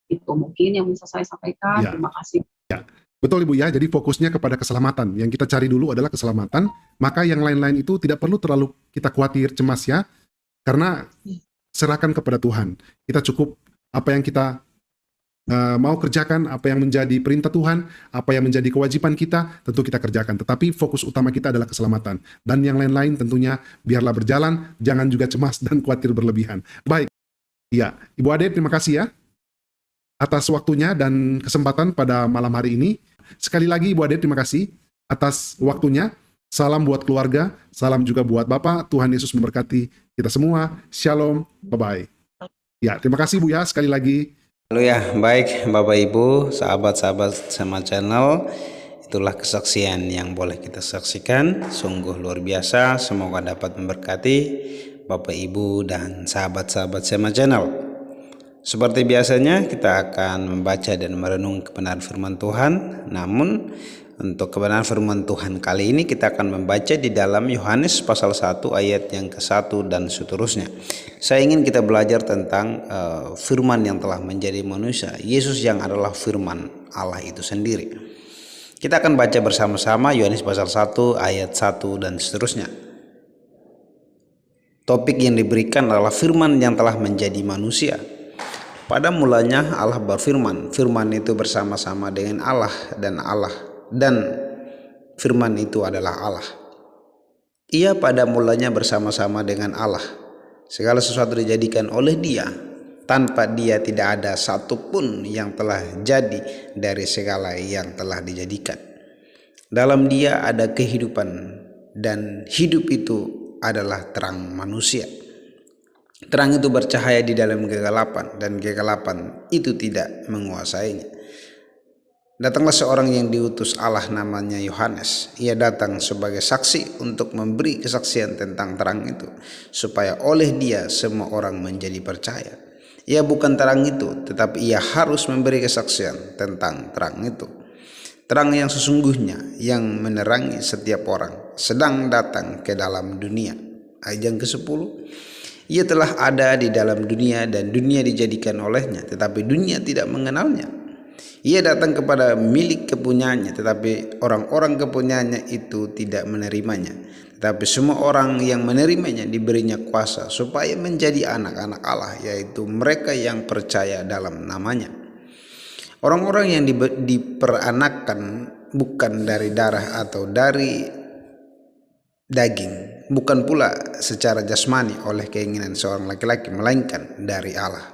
Itu mungkin yang bisa saya sampaikan. Ya. Terima kasih. Ya. Betul Ibu ya, jadi fokusnya kepada keselamatan. Yang kita cari dulu adalah keselamatan, maka yang lain-lain itu tidak perlu terlalu kita khawatir, cemas ya, karena serahkan kepada Tuhan. Kita cukup apa yang kita mau kerjakan, apa yang menjadi perintah Tuhan, apa yang menjadi kewajiban kita, tentu kita kerjakan. Tetapi fokus utama kita adalah keselamatan. Dan yang lain-lain tentunya biarlah berjalan, jangan juga cemas dan khawatir berlebihan. Baik, ya, Ibu Ade terima kasih ya atas waktunya dan kesempatan pada malam hari ini. Sekali lagi Ibu Ade terima kasih atas waktunya. Salam buat keluarga, salam juga buat Bapak. Tuhan Yesus memberkati kita semua. Shalom, bye-bye. Ya, terima kasih Bu ya sekali lagi. Halo ya, baik Bapak Ibu, sahabat-sahabat sama channel. Itulah kesaksian yang boleh kita saksikan. Sungguh luar biasa, semoga dapat memberkati Bapak Ibu dan sahabat-sahabat sama channel. Seperti biasanya kita akan membaca dan merenung kebenaran firman Tuhan. Namun untuk kebenaran firman Tuhan kali ini kita akan membaca di dalam Yohanes pasal 1 ayat yang ke-1 dan seterusnya. Saya ingin kita belajar tentang firman yang telah menjadi manusia, Yesus yang adalah firman Allah itu sendiri. Kita akan baca bersama-sama Yohanes pasal 1 ayat 1 dan seterusnya. Topik yang diberikan adalah firman yang telah menjadi manusia. Pada mulanya Allah berfirman, firman itu bersama-sama dengan Allah, dan firman itu adalah Allah. Ia pada mulanya bersama-sama dengan Allah. Segala sesuatu dijadikan oleh Dia. Tanpa Dia tidak ada satupun yang telah jadi dari segala yang telah dijadikan. Dalam Dia ada kehidupan, dan hidup itu adalah terang manusia. Terang itu bercahaya di dalam kegelapan, dan kegelapan itu tidak menguasainya. Datanglah seorang yang diutus Allah, namanya Yohanes. Ia datang sebagai saksi untuk memberi kesaksian tentang terang itu, supaya oleh dia semua orang menjadi percaya. Ia bukan terang itu, tetapi ia harus memberi kesaksian tentang terang itu. Terang yang sesungguhnya yang menerangi setiap orang sedang datang ke dalam dunia. Ayat yang ke-10. Ia telah ada di dalam dunia dan dunia dijadikan olehnya, tetapi dunia tidak mengenalnya. Ia datang kepada milik kepunyaannya, tetapi orang-orang kepunyaannya itu tidak menerimanya. Tetapi semua orang yang menerimanya diberinya kuasa supaya menjadi anak-anak Allah, yaitu mereka yang percaya dalam namanya. Orang-orang yang diperanakkan bukan dari darah atau dari daging, bukan pula secara jasmani oleh keinginan seorang laki-laki, melainkan dari Allah.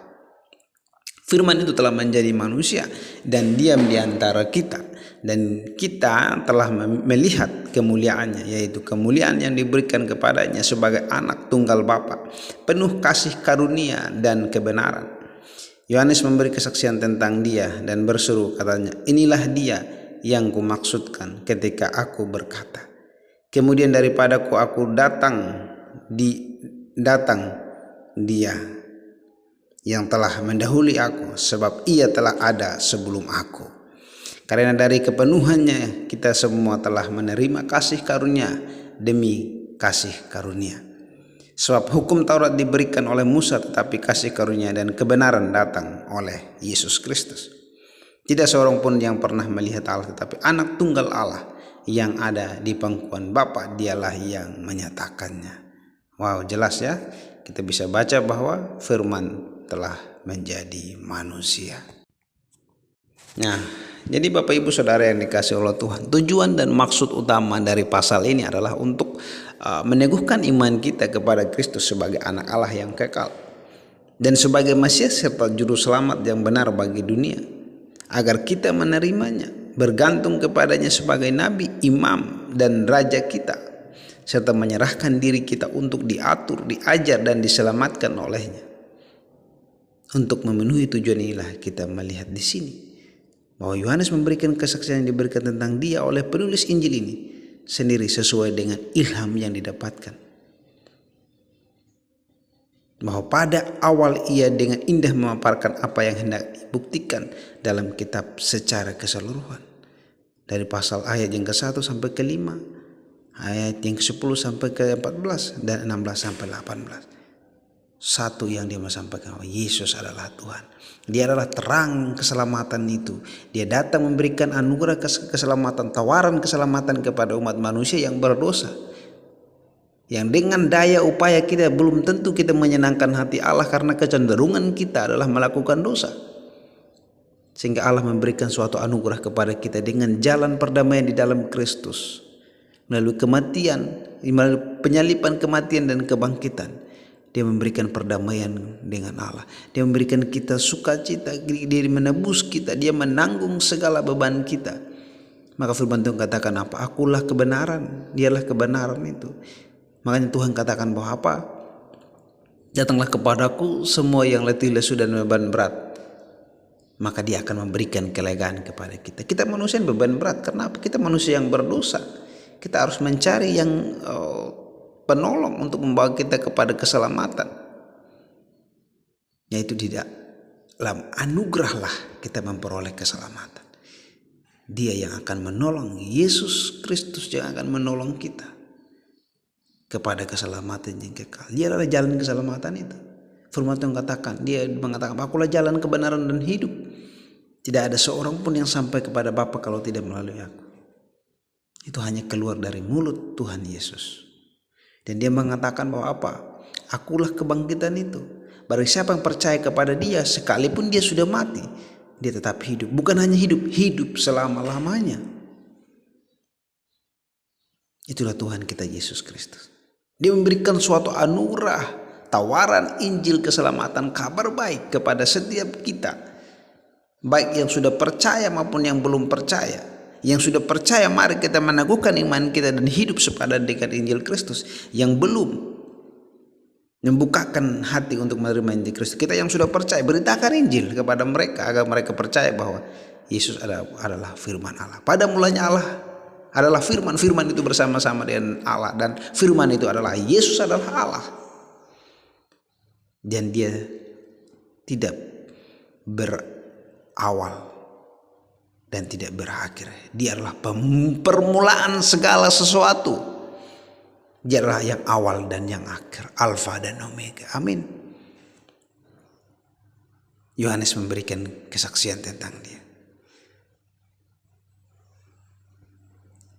Firman itu telah menjadi manusia dan diam di antara kita, dan kita telah melihat kemuliaannya, yaitu kemuliaan yang diberikan kepadanya sebagai anak tunggal Bapa, penuh kasih karunia dan kebenaran. Yohanes memberi kesaksian tentang dia dan berseru, katanya, inilah dia yang kumaksudkan ketika aku berkata, kemudian daripadaku aku datang dia yang telah mendahului aku, sebab ia telah ada sebelum aku. Karena dari kepenuhannya kita semua telah menerima kasih karunia demi kasih karunia. Sebab hukum Taurat diberikan oleh Musa, tetapi kasih karunia dan kebenaran datang oleh Yesus Kristus. Tidak seorang pun yang pernah melihat Allah, tetapi anak tunggal Allah yang ada di pangkuan Bapa, dialah yang menyatakannya. Wow, jelas ya. Kita bisa baca bahwa firman telah menjadi manusia. Nah, jadi Bapak Ibu Saudara yang dikasihi oleh Tuhan, tujuan dan maksud utama dari pasal ini adalah untuk meneguhkan iman kita kepada Kristus sebagai anak Allah yang kekal dan sebagai Mesias serta juru selamat yang benar bagi dunia, agar kita menerimanya, bergantung kepadanya sebagai nabi, imam, dan raja kita, serta menyerahkan diri kita untuk diatur, diajar, dan diselamatkan olehnya. Untuk memenuhi tujuan inilah kita melihat di sini bahwa Yohanes memberikan kesaksian yang diberikan tentang dia oleh penulis Injil ini sendiri sesuai dengan ilham yang didapatkan. Bahwa pada awal ia dengan indah memaparkan apa yang hendak dibuktikan dalam kitab secara keseluruhan. Dari pasal ayat yang ke-1 sampai ke-5, ayat yang ke-10 sampai ke-14, dan 16 sampai 18. Satu yang dia mau sampaikan, bahwa Yesus adalah Tuhan. Dia adalah terang keselamatan itu. Dia datang memberikan anugerah keselamatan, tawaran keselamatan kepada umat manusia yang berdosa, yang dengan daya upaya kita belum tentu kita menyenangkan hati Allah, karena kecenderungan kita adalah melakukan dosa. Sehingga Allah memberikan suatu anugerah kepada kita dengan jalan perdamaian di dalam Kristus, melalui kematian, melalui penyalipan, kematian, dan kebangkitan. Dia memberikan perdamaian dengan Allah. Dia memberikan kita sukacita. Dia menebus kita. Dia menanggung segala beban kita. Maka firman Tuhan katakan apa? Akulah kebenaran. Dialah kebenaran itu. Makanya Tuhan katakan bahwa apa? Datanglah kepadaku semua yang letih lesu dan beban berat, maka dia akan memberikan kelegaan kepada kita. Kita manusia yang beban berat. Kenapa? Kita manusia yang berdosa. Kita harus mencari yang penolong untuk membawa kita kepada keselamatan. Yaitu tidak dalam anugerahlah kita memperoleh keselamatan. Dia yang akan menolong, Yesus Kristus yang akan menolong kita kepada keselamatan yang kekal. Dia adalah jalan keselamatan itu. Firman Tuhan katakan, dia mengatakan, akulah jalan kebenaran dan hidup. Tidak ada seorang pun yang sampai kepada Bapa kalau tidak melalui aku. Itu hanya keluar dari mulut Tuhan Yesus. Dan dia mengatakan bahwa apa? Akulah kebangkitan itu. Barang siapa yang percaya kepada dia, sekalipun dia sudah mati, dia tetap hidup. Bukan hanya hidup, hidup selama-lamanya. Itulah Tuhan kita Yesus Kristus. Dia memberikan suatu anugerah, tawaran Injil keselamatan, kabar baik kepada setiap kita. Baik yang sudah percaya maupun yang belum percaya. Yang sudah percaya, mari kita meneguhkan iman kita dan hidup sepadan dengan Injil Kristus. Yang belum, membukakan hati untuk menerima Injil Kristus. Kita yang sudah percaya, beritakan Injil kepada mereka agar mereka percaya bahwa Yesus adalah firman Allah. Pada mulanya Allah adalah firman. Firman itu bersama-sama dengan Allah, dan firman itu adalah Yesus adalah Allah. Dan dia tidak berawal dan tidak berakhir. Dia adalah permulaan segala sesuatu. Dia adalah yang awal dan yang akhir, Alfa dan Omega. Amin. Yohanes memberikan kesaksian tentang dia,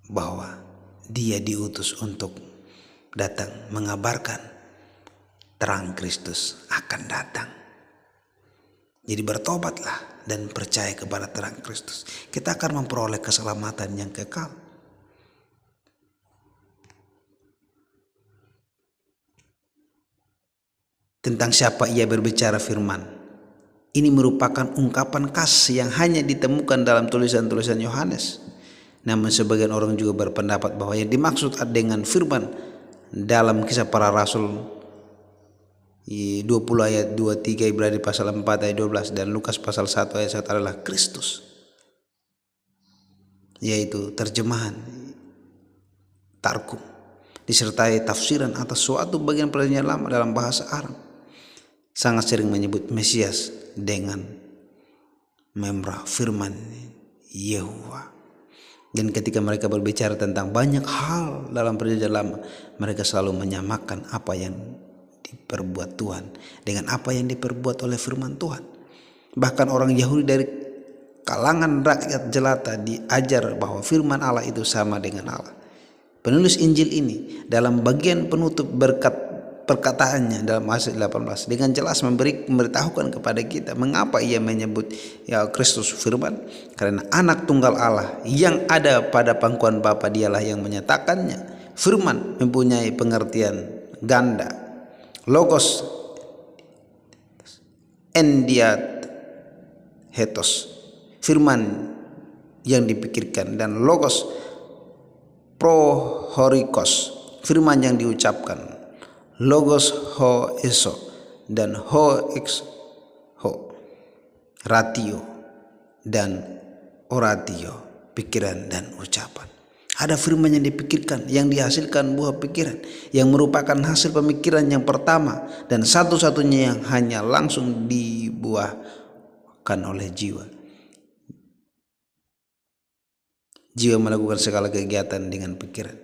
bahwa dia diutus untuk datang mengabarkan terang Kristus akan datang. Jadi bertobatlah dan percaya kepada terang Kristus. Kita akan memperoleh keselamatan yang kekal. tentang siapa ia berbicara firman. Ini merupakan ungkapan khas yang hanya ditemukan dalam tulisan-tulisan Yohanes. Namun sebagian orang juga berpendapat bahwa yang dimaksud dengan firman dalam Kisah Para Rasul 20 ayat 23, Ibrani pasal 4 ayat 12 dan Lukas pasal 1 ayat 1 adalah Kristus, yaitu terjemahan Targum disertai tafsiran atas suatu bagian perjanjian lama dalam bahasa Arab sangat sering menyebut Mesias dengan memrah firman Yehovah. Dan ketika mereka berbicara tentang banyak hal dalam perjanjian lama, mereka selalu menyamakan apa yang diperbuat Tuhan dengan apa yang diperbuat oleh firman Tuhan. Bahkan orang Yahudi dari kalangan rakyat jelata diajar bahwa firman Allah itu sama dengan Allah. Penulis Injil ini dalam bagian penutup perkataannya dalam ayat 18 dengan jelas memberitahukan kepada kita mengapa ia menyebut ya Kristus firman, karena anak tunggal Allah yang ada pada pangkuan Bapa, dialah yang menyatakannya. Firman mempunyai pengertian ganda, logos endiat hetos, firman yang dipikirkan, dan logos prohorikos, firman yang diucapkan, logos ho eso, dan ho ex ho, ratio dan oratio, pikiran dan ucapan. Ada firman yang dipikirkan, yang dihasilkan buah pikiran, yang merupakan hasil pemikiran yang pertama dan satu-satunya yang hanya langsung dibuahkan oleh jiwa. Jiwa melakukan segala kegiatan dengan pikiran.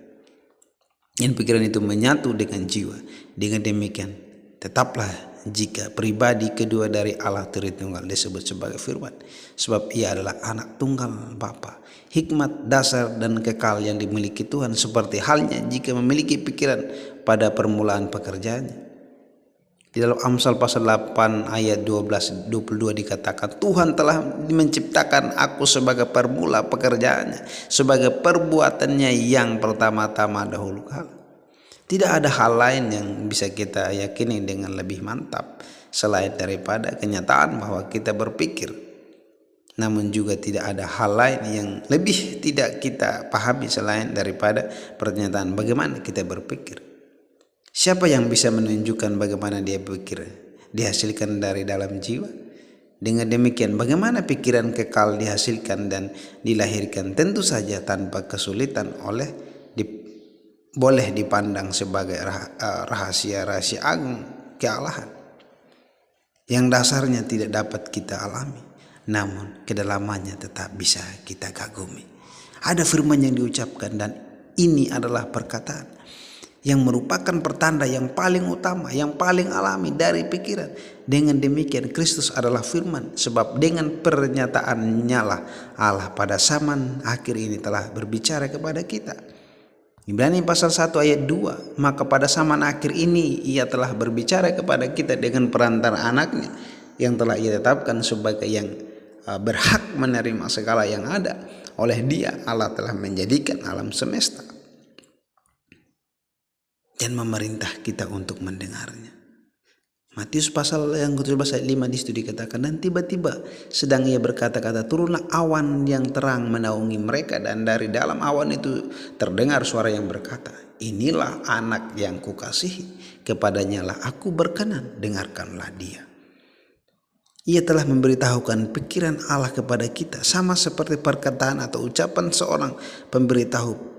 Dan pikiran itu menyatu dengan jiwa. Dengan demikian, tetaplah jika pribadi kedua dari Allah Tritunggal disebut sebagai firman, sebab ia adalah anak tunggal Bapa. Hikmat, dasar, dan kekal yang dimiliki Tuhan, seperti halnya jika memiliki pikiran pada permulaan pekerjaannya. Di dalam Amsal pasal 8 ayat 12-22 dikatakan, Tuhan telah menciptakan aku sebagai permula pekerjaannya, sebagai perbuatannya yang pertama-tama dahulu kala. Tidak ada hal lain yang bisa kita yakini dengan lebih mantap selain daripada kenyataan bahwa kita berpikir. Namun juga tidak ada hal lain yang lebih tidak kita pahami selain daripada pernyataan bagaimana kita berpikir. Siapa yang bisa menunjukkan bagaimana dia berpikir? Dihasilkan dari dalam jiwa. Dengan demikian, bagaimana pikiran kekal dihasilkan dan dilahirkan? Tentu saja tanpa kesulitan boleh dipandang sebagai rahasia-rahasia agung kealahan yang dasarnya tidak dapat kita alami, namun kedalamannya tetap bisa kita kagumi. Ada firman yang diucapkan, dan ini adalah perkataan yang merupakan pertanda yang paling utama, yang paling alami dari pikiran. Dengan demikian, Kristus adalah firman, sebab dengan pernyataannya lah Allah pada zaman akhir ini telah berbicara kepada kita. Ibrani pasal 1 ayat 2, maka pada zaman akhir ini ia telah berbicara kepada kita dengan perantara anaknya, yang telah ia tetapkan sebagai yang berhak menerima segala yang ada. Oleh dia Allah telah menjadikan alam semesta dan memerintah kita untuk mendengarnya. Matius pasal yang ke-17 ayat 5 disitu dikatakan, dan tiba-tiba sedang ia berkata-kata, turunlah awan yang terang menaungi mereka, dan dari dalam awan itu terdengar suara yang berkata, inilah anak yang kukasihi, kepadanya lah aku berkenan, dengarkanlah dia. Ia telah memberitahukan pikiran Allah kepada kita, sama seperti perkataan atau ucapan seorang pemberitahu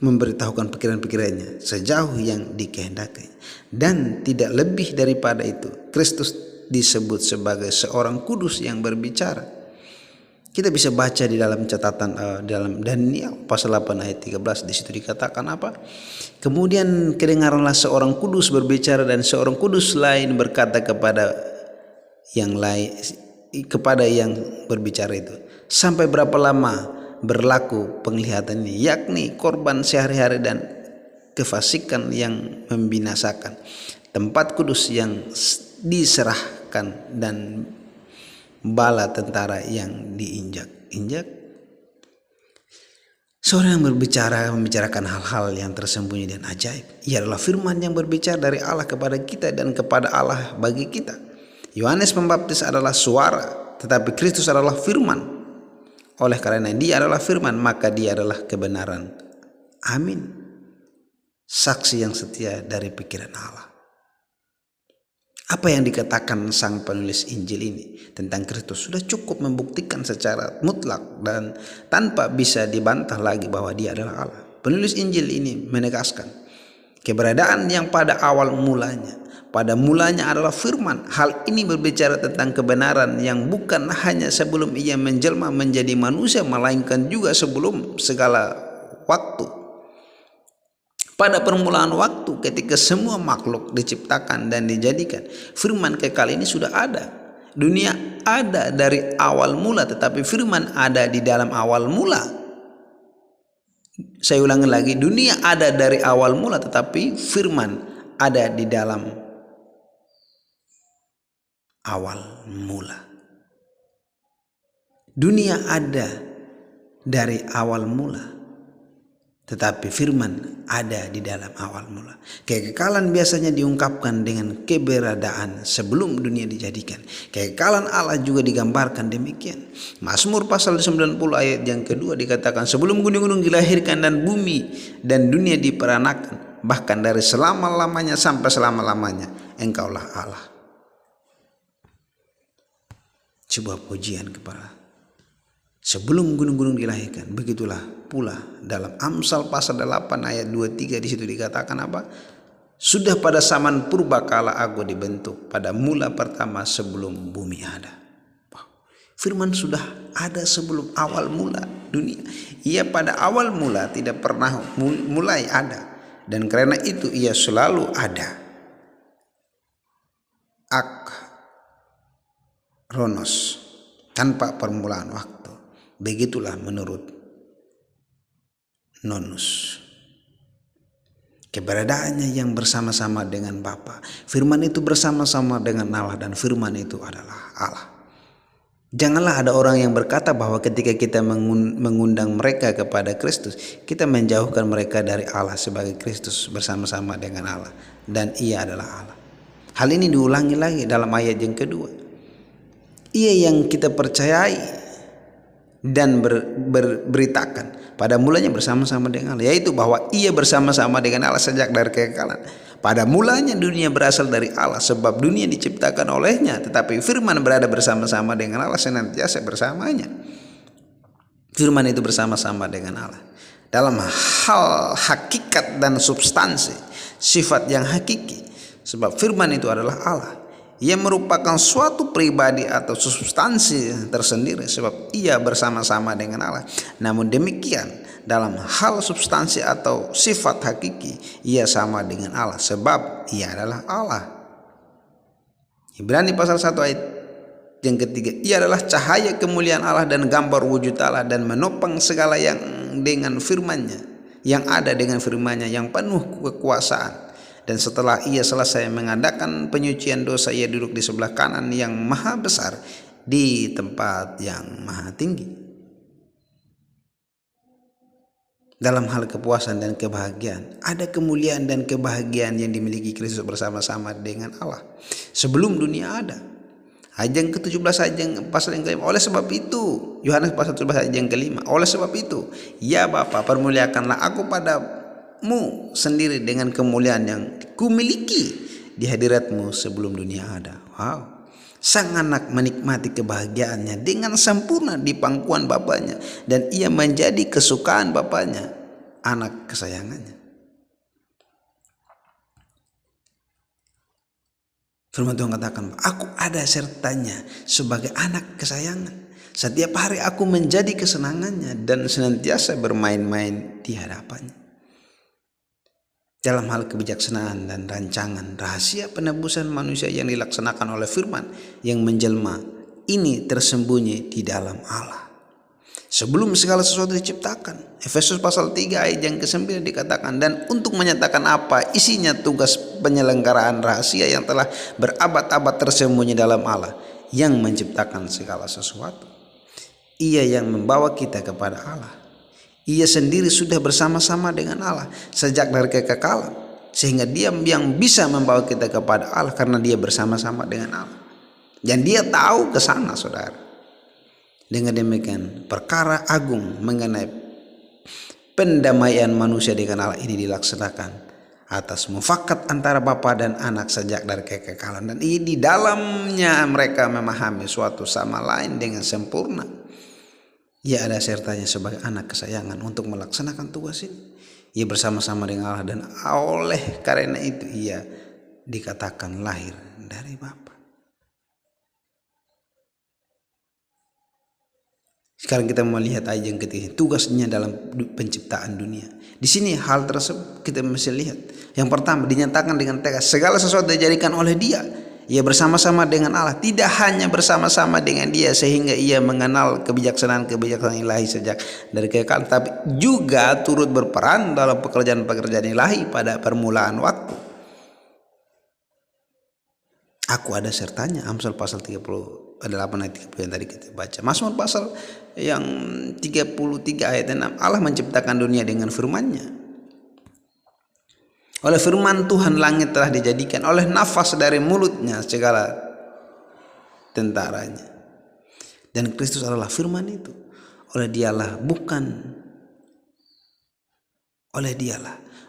memberitahukan pikiran-pikirannya sejauh yang dikehendaki. Dan tidak lebih daripada itu, Kristus disebut sebagai seorang kudus yang berbicara. Kita bisa baca di dalam catatan dalam Daniel pasal 8 ayat 13, di situ dikatakan apa? Kemudian kedengaranlah seorang kudus berbicara, dan seorang kudus lain berkata kepada yang lain, kepada yang berbicara itu, sampai berapa lama berlaku penglihatannya, yakni korban sehari-hari dan kefasikan yang membinasakan, tempat kudus yang diserahkan, dan bala tentara yang diinjak-injak. Seorang yang membicarakan hal-hal yang tersembunyi dan ajaib. Ia adalah firman yang berbicara dari Allah kepada kita dan kepada Allah bagi kita. Yohanes Pembaptis adalah suara, tetapi Kristus adalah firman. Oleh karena dia adalah firman, maka dia adalah kebenaran. Amin. Saksi yang setia dari pikiran Allah. Apa yang dikatakan sang penulis Injil ini tentang Kristus sudah cukup membuktikan secara mutlak dan tanpa bisa dibantah lagi bahwa dia adalah Allah. Penulis Injil ini menegaskan keberadaan yang pada awal mulanya. Pada mulanya adalah firman. Hal ini berbicara tentang kebenaran yang bukan hanya sebelum ia menjelma menjadi manusia, melainkan juga sebelum segala waktu. Pada permulaan waktu ketika semua makhluk diciptakan dan dijadikan, firman kekal ini sudah ada. Dunia ada dari awal mula, tetapi firman ada di dalam awal mula. Saya ulangi lagi, dunia ada dari awal mula, tetapi firman ada di dalam awal mula. Dunia ada dari awal mula, tetapi firman ada di dalam awal mula. Kekekalan biasanya diungkapkan dengan keberadaan sebelum dunia dijadikan. Kekekalan Allah juga digambarkan demikian. Mazmur pasal 90 ayat yang kedua dikatakan, sebelum gunung-gunung dilahirkan dan bumi dan dunia diperanakan, bahkan dari selama-lamanya sampai selama-lamanya, Engkaulah Allah. Sebuah pujian kepada sebelum gunung-gunung dilahirkan. Begitulah pula dalam Amsal pasal 8 ayat 23 di situ dikatakan apa? Sudah pada zaman purba kala aku dibentuk, pada mula pertama sebelum bumi ada. Firman sudah ada sebelum awal mula dunia. Ia pada awal mula tidak pernah mulai ada, dan karena itu ia selalu ada. Ronos, tanpa permulaan waktu. Begitulah menurut Nonus. Keberadaannya yang bersama-sama dengan Bapa. Firman itu bersama-sama dengan Allah, dan firman itu adalah Allah. Janganlah ada orang yang berkata bahwa ketika kita mengundang mereka kepada Kristus, kita menjauhkan mereka dari Allah, sebagai Kristus bersama-sama dengan Allah dan ia adalah Allah. Hal ini diulangi lagi dalam ayat yang kedua. Ia yang kita percayai dan beritakan pada mulanya bersama-sama dengan Allah, yaitu bahwa ia bersama-sama dengan Allah sejak dari kekekalan. Pada mulanya dunia berasal dari Allah, sebab dunia diciptakan olehnya, tetapi firman berada bersama-sama dengan Allah senantiasa bersamanya. Firman itu bersama-sama dengan Allah dalam hal hakikat dan substansi, sifat yang hakiki, sebab firman itu adalah Allah. Ia merupakan suatu pribadi atau substansi tersendiri, sebab ia bersama-sama dengan Allah. Namun demikian, dalam hal substansi atau sifat hakiki, ia sama dengan Allah, sebab ia adalah Allah. Ibrani pasal 1 ayat yang ketiga, ia adalah cahaya kemuliaan Allah dan gambar wujud Allah, dan menopang segala yang dengan firman-Nya, yang ada dengan firman-Nya, yang penuh kekuasaan. Dan setelah ia selesai mengadakan penyucian dosa, ia duduk di sebelah kanan yang maha besar di tempat yang maha tinggi. Dalam hal kepuasan dan kebahagiaan, ada kemuliaan dan kebahagiaan yang dimiliki Kristus bersama-sama dengan Allah sebelum dunia ada. Ayat yang ke-17 ayat yang pasal yang ke-5. Oleh sebab itu, Yohanes pasal 17 ayat yang ke-5. Oleh sebab itu, ya Bapa, permuliakanlah aku padamu sendiri dengan kemuliaan yang kumiliki di hadiratmu sebelum dunia ada. Wow. Sang anak menikmati kebahagiaannya dengan sempurna di pangkuan bapaknya, dan ia menjadi kesukaan bapaknya, anak kesayangannya. Firman Tuhan katakan, aku ada sertanya sebagai anak kesayangan. Setiap hari aku menjadi kesenangannya dan senantiasa bermain-main di hadapannya. Dalam hal kebijaksanaan dan rancangan rahasia penebusan manusia yang dilaksanakan oleh firman yang menjelma, ini tersembunyi di dalam Allah sebelum segala sesuatu diciptakan. Efesus pasal 3 ayat yang ke-9 dikatakan, dan untuk menyatakan apa isinya tugas penyelenggaraan rahasia yang telah berabad-abad tersembunyi dalam Allah yang menciptakan segala sesuatu. Ia yang membawa kita kepada Allah. Ia sendiri sudah bersama-sama dengan Allah sejak dari kekekalan, sehingga dia yang bisa membawa kita kepada Allah karena dia bersama-sama dengan Allah. Dan dia tahu ke sana, saudara. Dengan demikian, perkara agung mengenai pendamaian manusia dengan Allah ini dilaksanakan atas mufakat antara Bapa dan Anak sejak dari kekekalan. Dan di dalamnya mereka memahami suatu sama lain dengan sempurna. Ia ada sertanya sebagai anak kesayangan untuk melaksanakan tugas ini. Ia bersama-sama dengan Allah dan oleh karena itu ia dikatakan lahir dari Bapa. Sekarang kita melihat ayat yang ketiga, tugasnya dalam penciptaan dunia. Di sini hal tersebut kita mesti lihat. Yang pertama dinyatakan dengan tegas, segala sesuatu dijadikan oleh Dia. Ia bersama-sama dengan Allah, tidak hanya bersama-sama dengan Dia sehingga ia mengenal kebijaksanaan ilahi sejak dari kekekalan, tapi juga turut berperan dalam pekerjaan-pekerjaan ilahi pada permulaan waktu. Aku ada sertanya, Amsal pasal 38 ayat 30 yang tadi kita baca. Mazmur pasal yang 33 ayat 6, Allah menciptakan dunia dengan firman-Nya. Oleh firman Tuhan langit telah dijadikan, oleh nafas dari mulutnya segala tentaranya. Dan Kristus adalah firman itu. Oleh dialah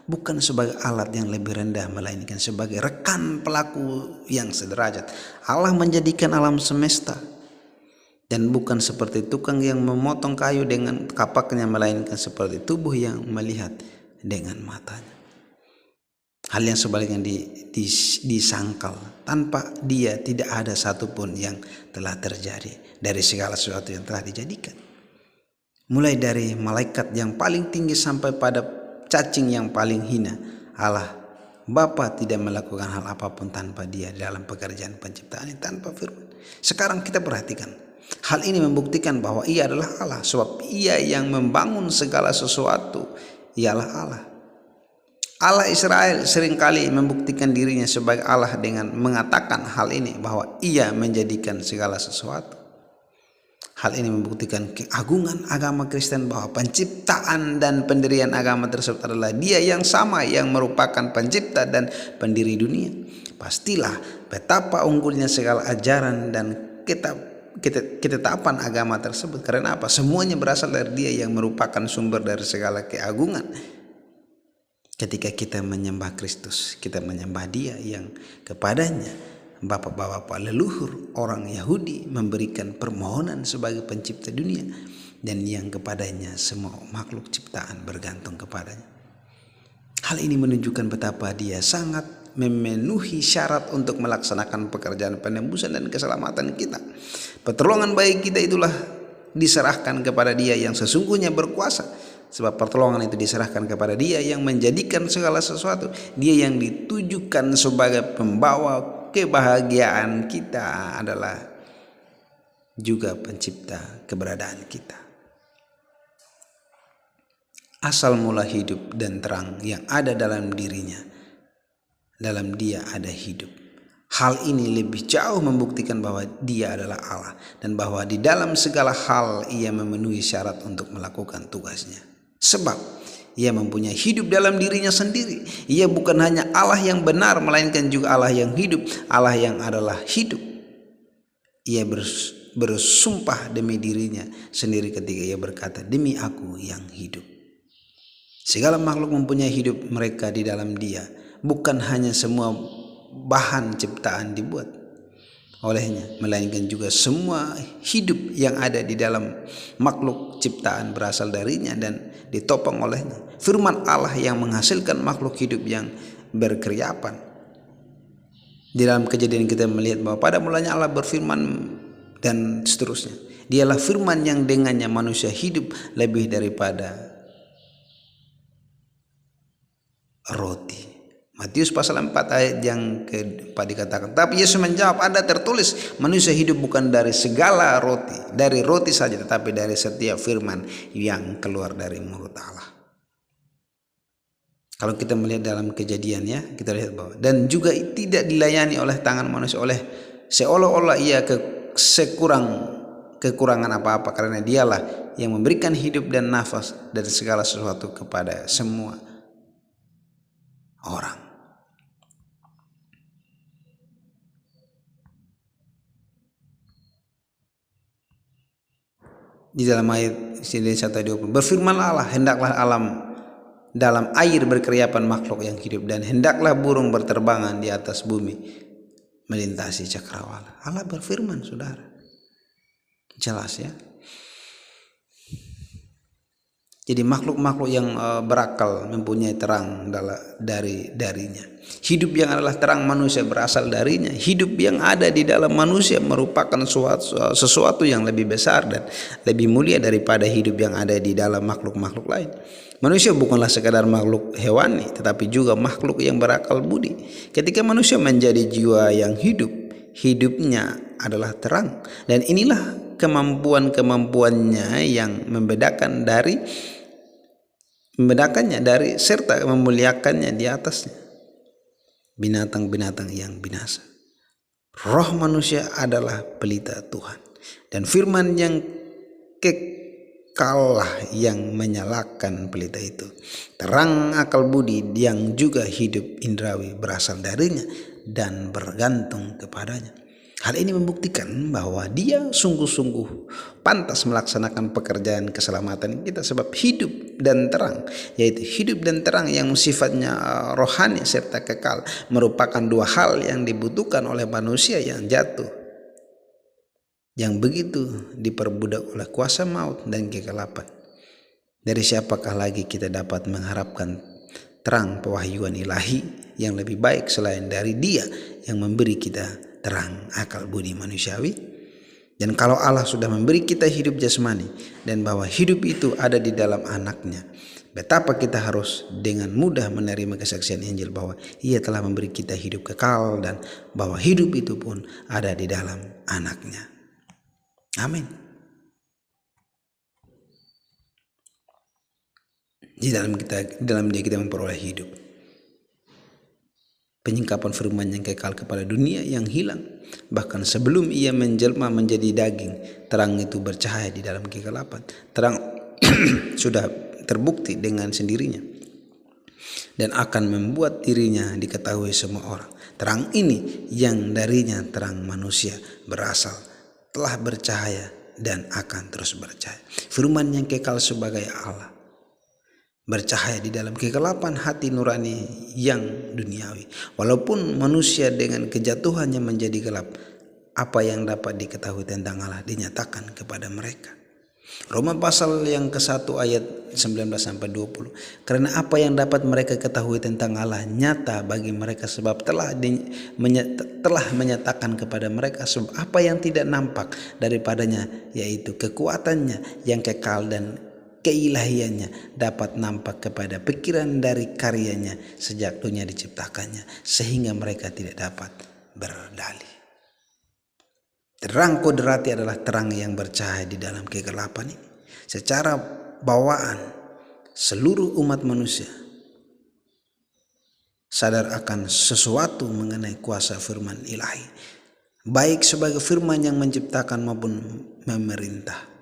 bukan sebagai alat yang lebih rendah, melainkan sebagai rekan pelaku yang sederajat. Allah menjadikan alam semesta dan bukan seperti tukang yang memotong kayu dengan kapaknya, melainkan seperti tubuh yang melihat dengan matanya. Hal yang sebaliknya disangkal, tanpa Dia tidak ada satupun yang telah terjadi dari segala sesuatu yang telah dijadikan. Mulai dari malaikat yang paling tinggi sampai pada cacing yang paling hina, Allah Bapa tidak melakukan hal apapun tanpa Dia dalam pekerjaan penciptaan ini, tanpa firman. Sekarang kita perhatikan, hal ini membuktikan bahwa Ia adalah Allah, sebab Ia yang membangun segala sesuatu, Ialah Allah. Allah Israel seringkali membuktikan dirinya sebagai Allah dengan mengatakan hal ini, bahwa Ia menjadikan segala sesuatu. Hal ini membuktikan keagungan agama Kristen, bahwa penciptaan dan pendirian agama tersebut adalah Dia yang sama yang merupakan pencipta dan pendiri dunia. Pastilah betapa unggulnya segala ajaran dan ketetapan agama tersebut. Karena apa? Semuanya berasal dari Dia yang merupakan sumber dari segala keagungan. Ketika kita menyembah Kristus, kita menyembah Dia yang kepadanya bapak-bapak leluhur orang Yahudi memberikan permohonan sebagai pencipta dunia, dan yang kepadanya semua makhluk ciptaan bergantung kepadanya. Hal ini menunjukkan betapa Dia sangat memenuhi syarat untuk melaksanakan pekerjaan penembusan dan keselamatan kita. Pertolongan bagi kita itulah diserahkan kepada Dia yang sesungguhnya berkuasa. Sebab pertolongan itu diserahkan kepada Dia yang menjadikan segala sesuatu. Dia yang ditujukan sebagai pembawa kebahagiaan kita adalah juga pencipta keberadaan kita. Asal mula hidup dan terang yang ada dalam dirinya, dalam Dia ada hidup. Hal ini lebih jauh membuktikan bahwa Dia adalah Allah, dan bahwa di dalam segala hal Ia memenuhi syarat untuk melakukan tugasnya. Sebab Ia mempunyai hidup dalam dirinya sendiri. Ia bukan hanya Allah yang benar, melainkan juga Allah yang hidup, Allah yang adalah hidup. Ia bersumpah demi dirinya sendiri ketika Ia berkata, demi Aku yang hidup. Segala makhluk mempunyai hidup mereka di dalam Dia. Bukan hanya semua bahan ciptaan dibuat olehnya, melainkan juga semua hidup yang ada di dalam makhluk ciptaan berasal darinya dan ditopang olehnya. Firman Allah yang menghasilkan makhluk hidup yang berkeriapan. Di dalam Kejadian kita melihat bahwa pada mulanya Allah berfirman dan seterusnya. Dialah firman yang dengannya manusia hidup lebih daripada roti. Matius pasal 4 ayat yang ke-4 dikatakan, tapi Yesus menjawab, ada tertulis, manusia hidup bukan dari segala roti, dari roti saja, tetapi dari setiap firman yang keluar dari mulut Allah. Kalau kita melihat dalam Kejadian, ya, kita lihat bahwa dan juga tidak dilayani oleh tangan manusia, oleh seolah-olah ia kekurangan apa-apa, karena dialah yang memberikan hidup dan nafas dan segala sesuatu kepada semua orang. Di dalam ayat 1:20, berfirmanlah Allah, hendaklah alam dalam air berkeriapan makhluk yang hidup, dan hendaklah burung berterbangan di atas bumi melintasi cakrawala. Allah berfirman, saudara. Jelas ya. Jadi makhluk-makhluk yang berakal mempunyai terang darinya. Hidup yang adalah terang manusia berasal darinya. Hidup yang ada di dalam manusia merupakan sesuatu yang lebih besar dan lebih mulia daripada hidup yang ada di dalam makhluk-makhluk lain. Manusia bukanlah sekadar makhluk hewani, tetapi juga makhluk yang berakal budi. Ketika manusia menjadi jiwa yang hidup, hidupnya adalah terang. Dan inilah kemampuannya yang membedakannya dari serta memuliakannya di atasnya binatang-binatang yang binasa. Roh manusia adalah pelita Tuhan, dan firman yang kekalah yang menyalakan pelita itu. Terang akal budi yang juga hidup indrawi berasal darinya dan bergantung kepadanya. Hal ini membuktikan bahwa dia sungguh-sungguh pantas melaksanakan pekerjaan keselamatan kita, sebab hidup dan terang, yaitu hidup dan terang yang sifatnya rohani serta kekal, merupakan dua hal yang dibutuhkan oleh manusia yang jatuh, yang begitu diperbudak oleh kuasa maut dan kegelapan. Dari siapakah lagi kita dapat mengharapkan terang pewahyuan ilahi yang lebih baik selain dari Dia yang memberi kita terang akal budi manusiawi? Dan kalau Allah sudah memberi kita hidup jasmani dan bahwa hidup itu ada di dalam anaknya, betapa kita harus dengan mudah menerima kesaksian Injil bahwa Ia telah memberi kita hidup kekal dan bahwa hidup itu pun ada di dalam anaknya. Amin. Di dalam dia kita memperoleh hidup. Penyingkapan firman yang kekal kepada dunia yang hilang. Bahkan sebelum ia menjelma menjadi daging, terang itu bercahaya di dalam kegelapan. Terang sudah terbukti dengan sendirinya dan akan membuat dirinya diketahui semua orang. Terang ini yang darinya terang manusia berasal telah bercahaya dan akan terus bercahaya. Firman yang kekal sebagai Allah bercahaya di dalam kegelapan hati nurani yang duniawi. Walaupun manusia dengan kejatuhannya menjadi gelap, apa yang dapat diketahui tentang Allah dinyatakan kepada mereka. Roma pasal yang ke-1 ayat 19-20. Karena apa yang dapat mereka ketahui tentang Allah nyata bagi mereka, sebab telah menyatakan kepada mereka. Sebab apa yang tidak nampak daripadanya, yaitu kekuatannya yang kekal dan keilahiannya, dapat nampak kepada pikiran dari karyanya sejak dunia diciptakannya, sehingga mereka tidak dapat berdalih. Terang kodrati adalah terang yang bercahaya di dalam kegelapan ini. Secara bawaan, seluruh umat manusia sadar akan sesuatu mengenai kuasa firman ilahi, baik sebagai firman yang menciptakan maupun memerintah.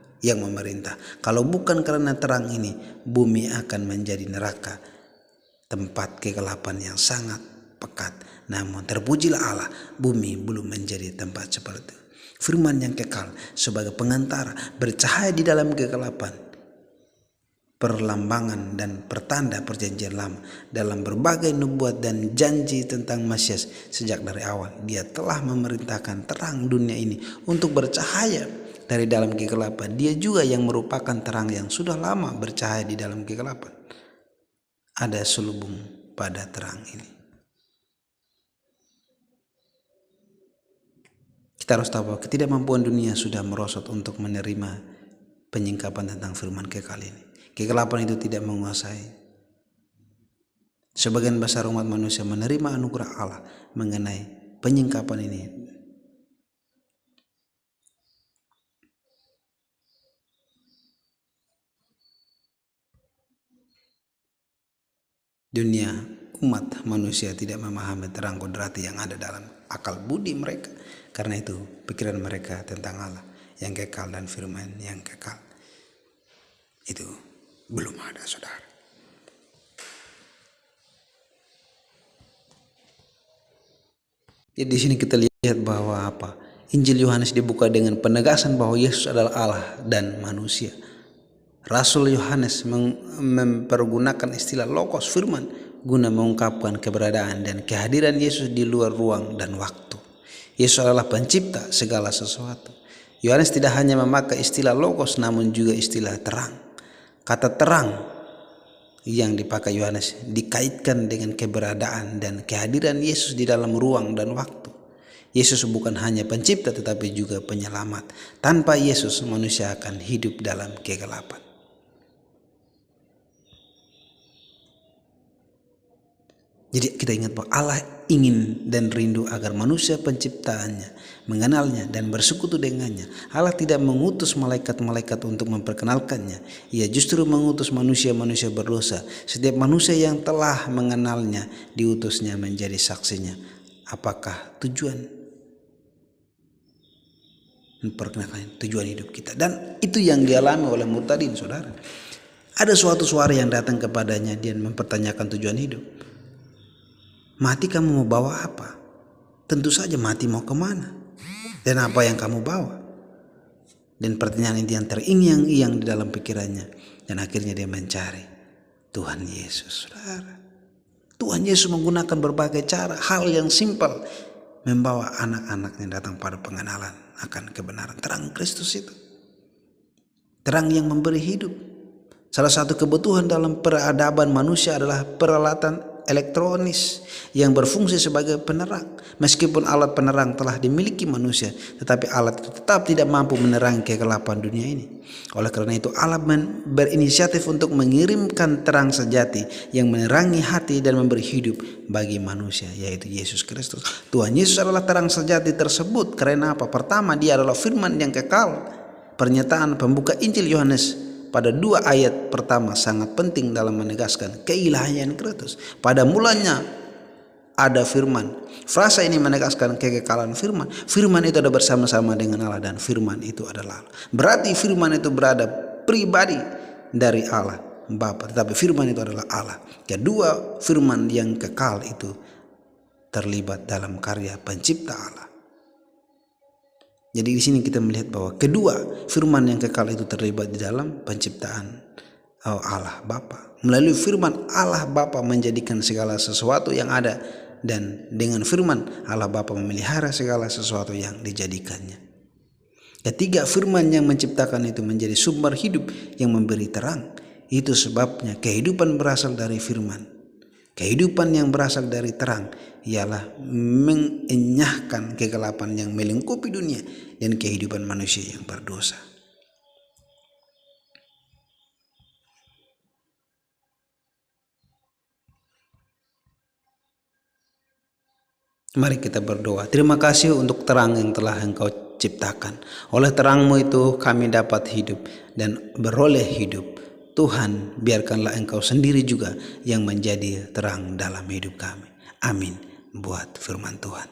Kalau bukan karena terang ini, bumi akan menjadi neraka, tempat kegelapan yang sangat pekat. Namun terpujilah Allah, bumi belum menjadi tempat seperti itu. Firman yang kekal sebagai pengantara bercahaya di dalam kegelapan, perlambangan dan pertanda perjanjian lama dalam berbagai nubuat dan janji tentang Mesias. Sejak dari awal Dia telah memerintahkan terang dunia ini untuk bercahaya dari dalam kegelapan. Dia juga yang merupakan terang yang sudah lama bercahaya di dalam kegelapan. Ada selubung pada terang ini. Kita harus tahu bahwa ketidakmampuan dunia sudah merosot untuk menerima penyingkapan tentang firman kekal ini. Kegelapan itu tidak menguasai. Sebagian besar umat manusia menerima anugerah Allah mengenai penyingkapan ini. Dunia, umat manusia tidak memahami terang kodrati yang ada dalam akal budi mereka. Karena itu pikiran mereka tentang Allah yang kekal dan firman yang kekal. Itu belum ada, saudara. Jadi di sini kita lihat bahwa apa? Injil Yohanes dibuka dengan penegasan bahwa Yesus adalah Allah dan manusia. Rasul Yohanes mempergunakan istilah logos, firman, guna mengungkapkan keberadaan dan kehadiran Yesus di luar ruang dan waktu. Yesus adalah pencipta segala sesuatu. Yohanes tidak hanya memakai istilah logos, namun juga istilah terang. Kata terang yang dipakai Yohanes dikaitkan dengan keberadaan dan kehadiran Yesus di dalam ruang dan waktu. Yesus bukan hanya pencipta tetapi juga penyelamat. Tanpa Yesus manusia akan hidup dalam kegelapan. Jadi kita ingat bahwa Allah ingin dan rindu agar manusia penciptaannya mengenalnya dan bersekutu dengannya. Allah tidak mengutus malaikat-malaikat untuk memperkenalkannya. Ia justru mengutus manusia-manusia berdosa. Setiap manusia yang telah mengenalnya diutusnya menjadi saksinya. Apakah tujuan memperkenalkan tujuan hidup kita? Dan itu yang dialami oleh murtadin, saudara. Ada suatu suara yang datang kepadanya dan mempertanyakan tujuan hidup. Mati kamu mau bawa apa? Tentu saja mati mau kemana? Dan apa yang kamu bawa? Dan pertanyaan itu yang teringyang-ingyang di dalam pikirannya. Dan akhirnya dia mencari Tuhan Yesus, saudara. Tuhan Yesus menggunakan berbagai cara, hal yang simpel, membawa anak-anaknya datang pada pengenalan akan kebenaran. Terang Kristus itu, terang yang memberi hidup. Salah satu kebutuhan dalam peradaban manusia adalah peralatan elektronis yang berfungsi sebagai penerang. Meskipun alat penerang telah dimiliki manusia, tetapi alat itu tetap tidak mampu menerangi kegelapan dunia ini. Oleh karena itu Allah berinisiatif untuk mengirimkan terang sejati yang menerangi hati dan memberi hidup bagi manusia, yaitu Yesus Kristus. Tuhan Yesus adalah terang sejati tersebut. Karena apa? Pertama, dia adalah firman yang kekal. Pernyataan pembuka Injil Yohanes pada 2 ayat pertama sangat penting dalam menegaskan keilahian Kristus. Pada mulanya ada firman. Frasa ini menegaskan kekekalan firman. Firman itu ada bersama-sama dengan Allah dan firman itu adalah Allah. Berarti firman itu berada pribadi dari Allah Bapa, tetapi firman itu adalah Allah. Kedua, firman yang kekal itu terlibat dalam karya pencipta Allah. Jadi di sini kita melihat bahwa kedua firman yang kekal itu terlibat di dalam penciptaan Allah Bapa. Melalui firman Allah Bapa menjadikan segala sesuatu yang ada, dan dengan firman Allah Bapa memelihara segala sesuatu yang dijadikannya. Ketiga, firman yang menciptakan itu menjadi sumber hidup yang memberi terang. Itu sebabnya kehidupan berasal dari firman. Kehidupan yang berasal dari terang ialah mengenyahkan kegelapan yang melingkupi dunia dan kehidupan manusia yang berdosa. Mari kita berdoa. Terima kasih untuk terang yang telah Engkau ciptakan. Oleh terang-Mu itu kami dapat hidup dan beroleh hidup. Tuhan, biarkanlah Engkau sendiri juga yang menjadi terang dalam hidup kami. Amin. Buat firman Tuhan.